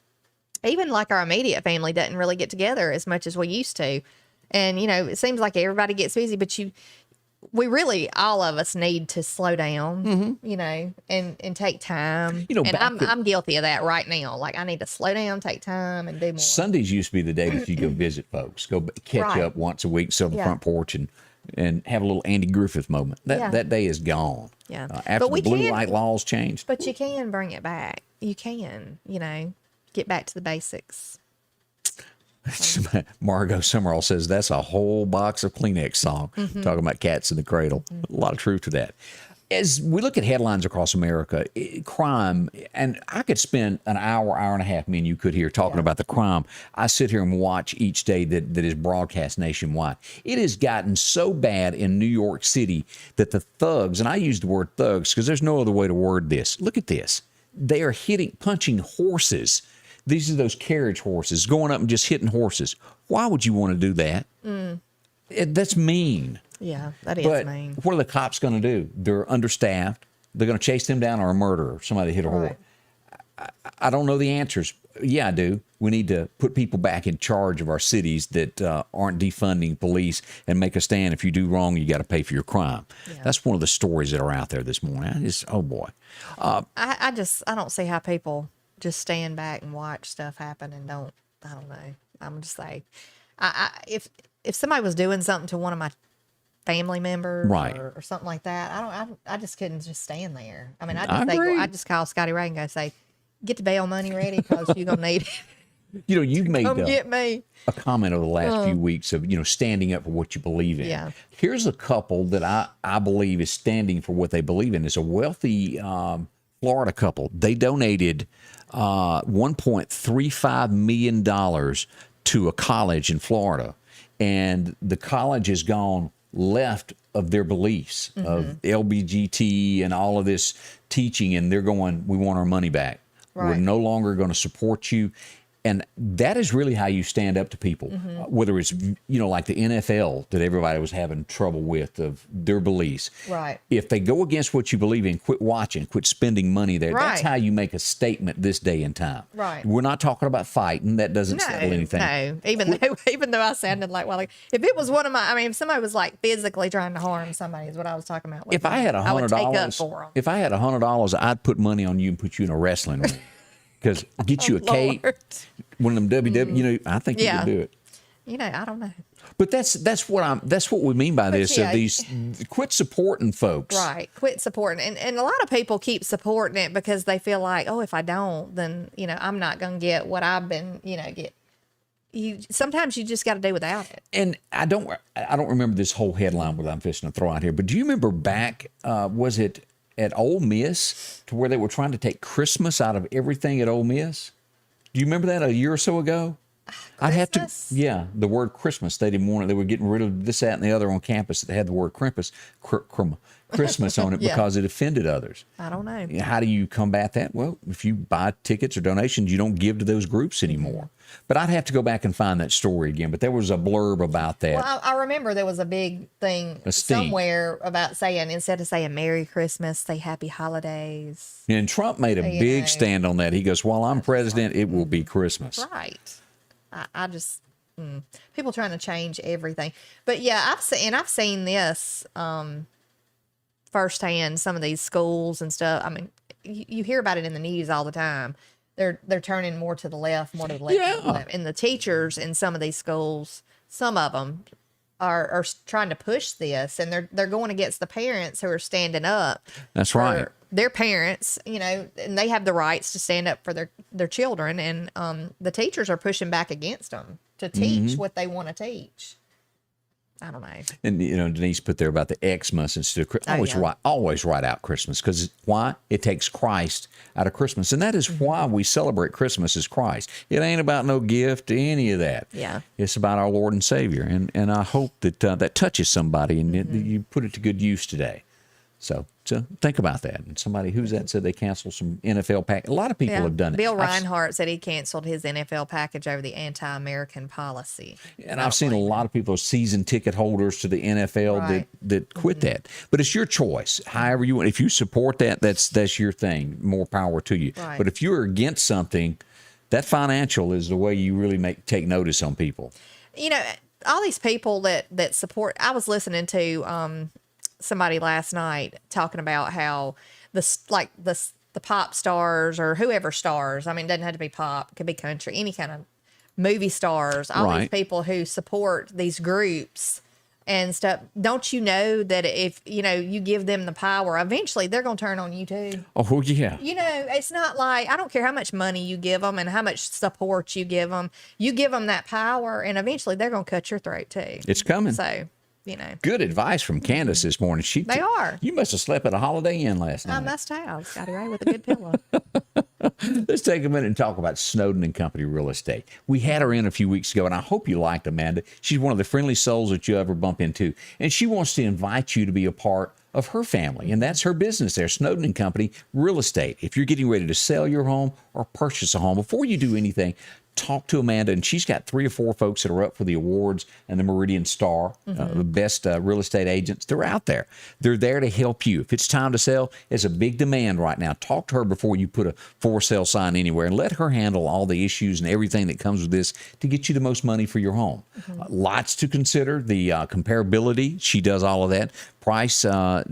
Even like our immediate family doesn't really get together as much as we used to. And, you know, it seems like everybody gets busy, but we really, all of us need to slow down, you know, and take time. You know, and I'm guilty of that right now. Like I need to slow down, take time, and do more. Sundays used to be the day that you go visit folks, go catch up once a week, sit on the front porch and have a little Andy Griffith moment. That day is gone. Yeah. After the blue light laws changed. But you can bring it back. You can, you know, get back to the basics. Margot Summerall says that's a whole box of Kleenex song, talking about Cats in the Cradle. A lot of truth to that. As we look at headlines across America, crime, and I could spend an hour and a half, me and you could here, talking about the crime. I sit here and watch each day that is broadcast nationwide. It has gotten so bad in New York City that the thugs, and I use the word thugs because there's no other way to word this. Look at this. They are punching horses. These are those carriage horses, going up and just hitting horses. Why would you want to do that? That's mean. Yeah, that is mean. What are the cops going to do? They're understaffed. They're going to chase them down, or a murderer, somebody hit a horse. I don't know the answers. Yeah, I do. We need to put people back in charge of our cities that aren't defunding police and make a stand. If you do wrong, you got to pay for your crime. Yeah. That's one of the stories that are out there this morning. Oh boy. I don't see how people just stand back and watch stuff happen and I don't know. I'm just like, if somebody was doing something to one of my family members or something like that, I just couldn't just stand there. I mean, I just call Scotty Ray and go say, get the bail money ready because you're going to need it. You know, you've made get me. A comment over the last few weeks of, you know, standing up for what you believe in. Yeah. Here's a couple that I believe is standing for what they believe in. It's a wealthy Florida couple. They donated $1.35 million to a college in Florida. And the college has gone left of their beliefs of LBGT and all of this teaching. And they're going, we want our money back. Right. We're no longer going to support you. And that is really how you stand up to people, whether it's, like the NFL that everybody was having trouble with of their beliefs. Right. If they go against what you believe in, quit watching, quit spending money there. Right. That's how you make a statement this day and time. Right. We're not talking about fighting. That doesn't settle anything. No, even though I sounded like if it was one of my, if somebody was like physically trying to harm somebody is what I was talking about. If I had I would take up $100, for 'em. if I had $100, I'd put money on you and put you in a wrestling ring. Because get you a cape, Lord. one of them WW, I think you could do it. I don't know. But that's what we mean by this. yeah. Of these, quit supporting folks. Right. Quit supporting. And a lot of people keep supporting it because they feel like, oh, if I don't, then, I'm not going to get what I've been, get. Sometimes you just got to do without it. And I don't remember this whole headline what I'm fishing to throw out here, but do you remember back, was it at Ole Miss to where they were trying to take Christmas out of everything at Ole Miss? Do you remember that a year or so ago? I'd have to, the word Christmas. They didn't want it. They were getting rid of this, that, and the other on campus that had the word Christmas on it because it offended others. I don't know. How do you combat that? Well, if you buy tickets or donations, you don't give to those groups anymore. But I'd have to go back and find that story again. But there was a blurb about that. Well, I remember there was a big thing somewhere about saying, instead of saying Merry Christmas, say Happy Holidays. And Trump made a big stand on that. He goes, while I'm president, it will be Christmas. Right. I just, people trying to change everything. But yeah, I've seen this firsthand, some of these schools and stuff. I mean, you hear about it in the news all the time. They're turning more to the left, more to the left. Yeah. To the left. And the teachers in some of these schools, some of them are trying to push this, and they're going against the parents who are standing up. That's right. Their parents, and they have the rights to stand up for their children, and the teachers are pushing back against them to teach what they want to teach. I don't know. And Denise put there about the Xmas instead of Christmas. Always write out Christmas, because why? It takes Christ out of Christmas, and that is why we celebrate Christmas as Christ. It ain't about no gift, any of that. Yeah, it's about our Lord and Savior, and I hope that that touches somebody and you put it to good use today. So think about that. And somebody, who's that, said they canceled some NFL package. A lot of people have done it. Bill Reinhart said he canceled his NFL package over the anti-American policy. And I've seen a lot of people, season ticket holders to the NFL that quit that. But it's your choice. However you want. If you support that, that's your thing. More power to you. Right. But if you're against something, that financial is the way you really take notice on people. All these people that support. I was listening to somebody last night talking about how the pop stars or whoever stars, it doesn't have to be pop, it could be country, any kind of movie stars, all these people who support these groups and stuff. Don't you know that if you give them the power, eventually they're going to turn on you too? Oh yeah. It's not like, I don't care how much money you give them and how much support you give them that power, and eventually they're going to cut your throat too. It's coming. So good advice from Candace this morning. They are. You must have slept at a Holiday Inn last night. I must have. Scotty Ray with a good pillow. Let's take a minute and talk about Snowden and Company Real Estate. We had her in a few weeks ago, and I hope you liked Amanda. She's one of the friendly souls that you ever bump into, and she wants to invite you to be a part of her family, and that's her business there, Snowden and Company Real Estate. If you're getting ready to sell your home or purchase a home, before you do anything, talk to Amanda, and she's got 3 or 4 folks that are up for the awards and the Meridian Star, the best real estate agents. They're out there. They're there to help you. If it's time to sell, there's a big demand right now. Talk to her before you put a for sale sign anywhere, and let her handle all the issues and everything that comes with this to get you the most money for your home. Lots to consider. The comparability, she does all of that. Price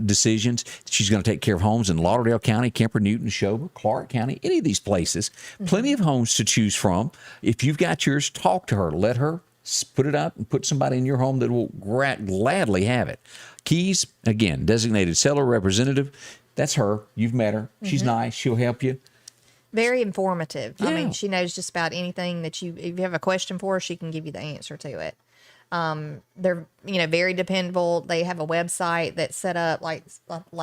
decisions. She's going to take care of homes in Lauderdale County, Kemper, Newton, Schober, Clark County, any of these places. Plenty of homes to choose from. If you've got yours, talk to her. Let her put it up and put somebody in your home that will gladly have it. Keys, again, designated seller representative. That's her. You've met her. She's nice. She'll help you. Very informative. Yeah. She knows just about anything that if you have a question for her, she can give you the answer to it. They're very dependable. They have a website that's set up like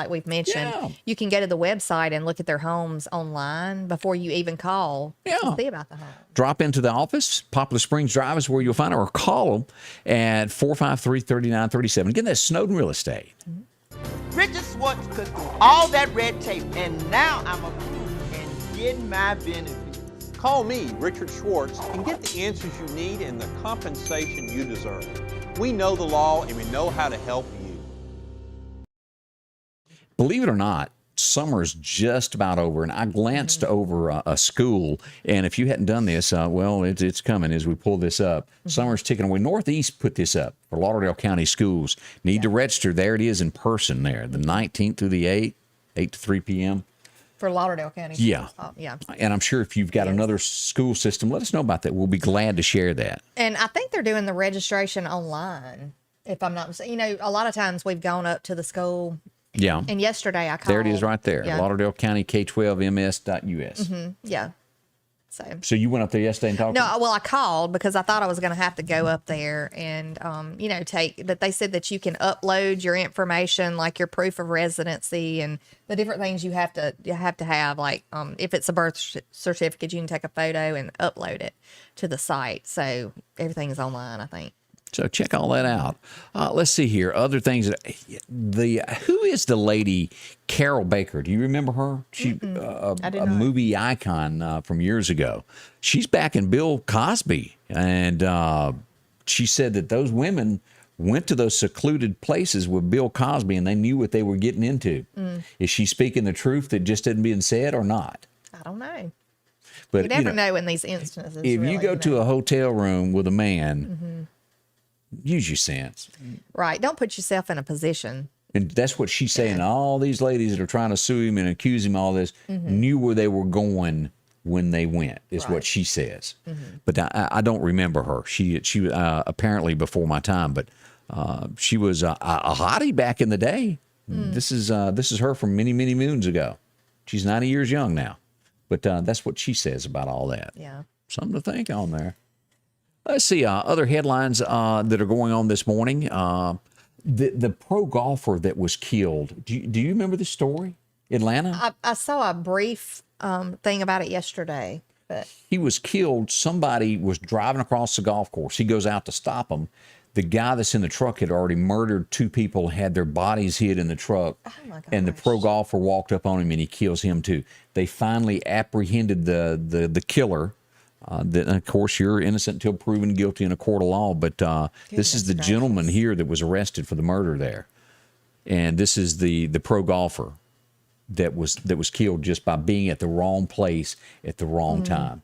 we've mentioned. Yeah. You can go to the website and look at their homes online before you even call to see about the home. Drop into the office. Poplar Springs Drive is where you'll find her, or call them at 453-3937. Again, that's Snowden Real Estate. Richest Schwartz cut through all that red tape, and now I'm approved and getting my benefits. Call me, Richard Schwartz, and get the answers you need and the compensation you deserve. We know the law and we know how to help you. Believe it or not, summer's just about over, and I glanced over a school, and if you hadn't done this, well, it's coming as we pull this up. Summer's ticking away. Northeast put this up for Lauderdale County schools. Need to register. There it is in person there, the 19th through the 8th, 8 to 3 p.m. For Lauderdale County. Yeah. Yeah. And I'm sure if you've got another school system, let us know about that. We'll be glad to share that. And I think they're doing the registration online, if I'm not mistaken. You know, a lot of times we've gone up to the school. Yeah. And yesterday I called. There it is right there. Yeah. Lauderdale County K12ms.us. Yeah. So you went up there yesterday and talked? No, well, I called because I thought I was going to have to go up there and, you know, but they said that you can upload your information, like your proof of residency and the different things you have to have. Like, if it's a birth certificate, you can take a photo and upload it to the site. So everything is online, I think. So check all that out. Let's see here. Other things. Who is the lady, Carol Baker? Do you remember her? She a movie icon from years ago. She's back in Bill Cosby, and she said that those women went to those secluded places with Bill Cosby, and they knew what they were getting into. Is she speaking the truth that just isn't being said, or not? I don't know. But you never know in these instances. If you go to a hotel room with a man. Use your sense. Right. Don't put yourself in a position. And that's what she's saying. All these ladies that are trying to sue him and accuse him of all this knew where they were going when they went, is what she says. But I don't remember her. She apparently before my time, but she was a hottie back in the day. This is her from many, many moons ago. She's 90 years young now. But that's what she says about all that. Yeah. Something to think on there. Let's see other headlines that are going on this morning. The pro golfer that was killed. Do you remember the story? Atlanta? I saw a brief thing about it yesterday. But he was killed. Somebody was driving across the golf course. He goes out to stop him. The guy that's in the truck had already murdered two people, had their bodies hid in the truck. Oh my gosh. And the pro golfer walked up on him and he kills him too. They finally apprehended the killer. Of course, you're innocent until proven guilty in a court of law. But this is the gentleman here that was arrested for the murder there, and this is the pro golfer that was killed just by being at the wrong place at the wrong time.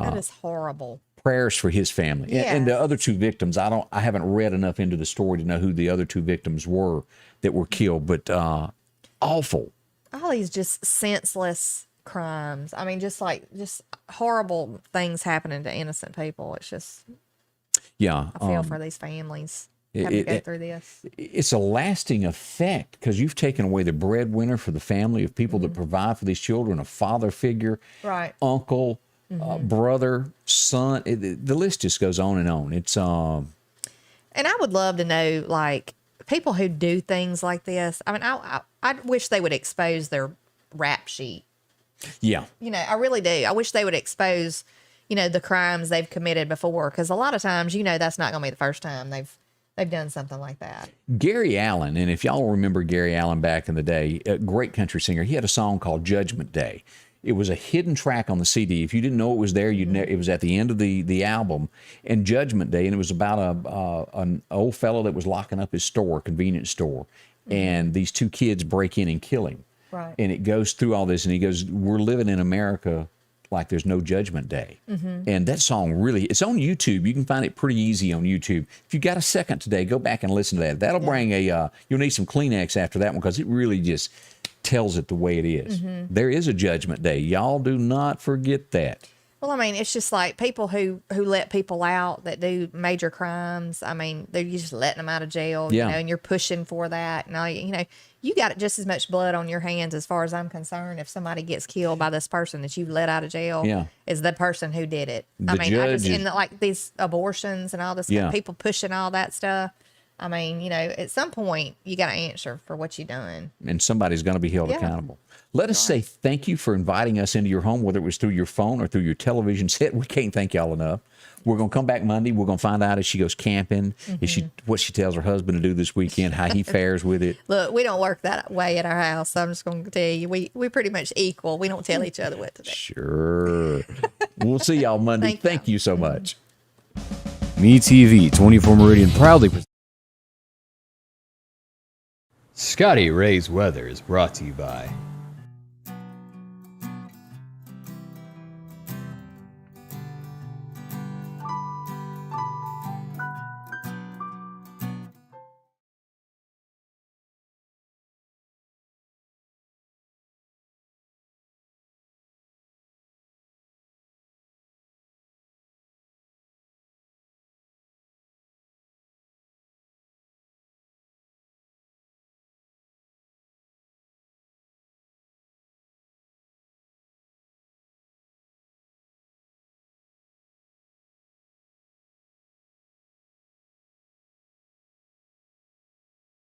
that is horrible. Prayers for his family and the other two victims. I haven't read enough into the story to know who the other two victims were that were killed, but awful. All these just senseless crimes. I mean, just horrible things happening to innocent people. It's just, I feel for these families having to go through this. It's a lasting effect because you've taken away the breadwinner for the family of people that provide for these children, a father figure, right? Uncle, brother, son. The list just goes on and on. It's and I would love to know, like, people who do things like this. I mean, I wish they would expose their rap sheet. Yeah. You know, I really do. I wish they would expose, you know, the crimes they've committed before, because a lot of times, you know, that's not going to be the first time they've done something like that. Gary Allen, and if y'all remember Gary Allen back in the day, a great country singer, he had a song called Judgment Day. It was a hidden track on the CD. If you didn't know it was there, it was at the end of the album. And Judgment Day, and it was about an old fellow that was locking up his store, convenience store, and these two kids break in and kill him. Right. And it goes through all this, and he goes, "We're living in America like there's no Judgment Day." And that song really, it's on YouTube. You can find it pretty easy on YouTube. If you got a second today, go back and listen to that. That'll bring you'll need some Kleenex after that one, because it really just tells it the way it is. There is a Judgment Day. Y'all do not forget that. Well, I mean, it's just like people who let people out that do major crimes. I mean, they're just letting them out of jail, you know, and you're pushing for that. And, you know, you got just as much blood on your hands, as far as I'm concerned, if somebody gets killed by this person that you let out of jail, is the person who did it. I mean, like these abortions and all this kind of people pushing all that stuff. I mean, you know, at some point you got to answer for what you done. And somebody's going to be held accountable. Let us say thank you for inviting us into your home, whether it was through your phone or through your television set. We can't thank y'all enough. We're going to come back Monday. We're going to find out if she goes camping, what she tells her husband to do this weekend, how he fares with it. Look, we don't work that way at our house. So I'm just going to tell you, we pretty much equal. We don't tell each other what to do. Sure. We'll see y'all Monday. Thank Thank you so much. MeTV 24 Meridian proudly presents Scotty Ray's Weather is brought to you by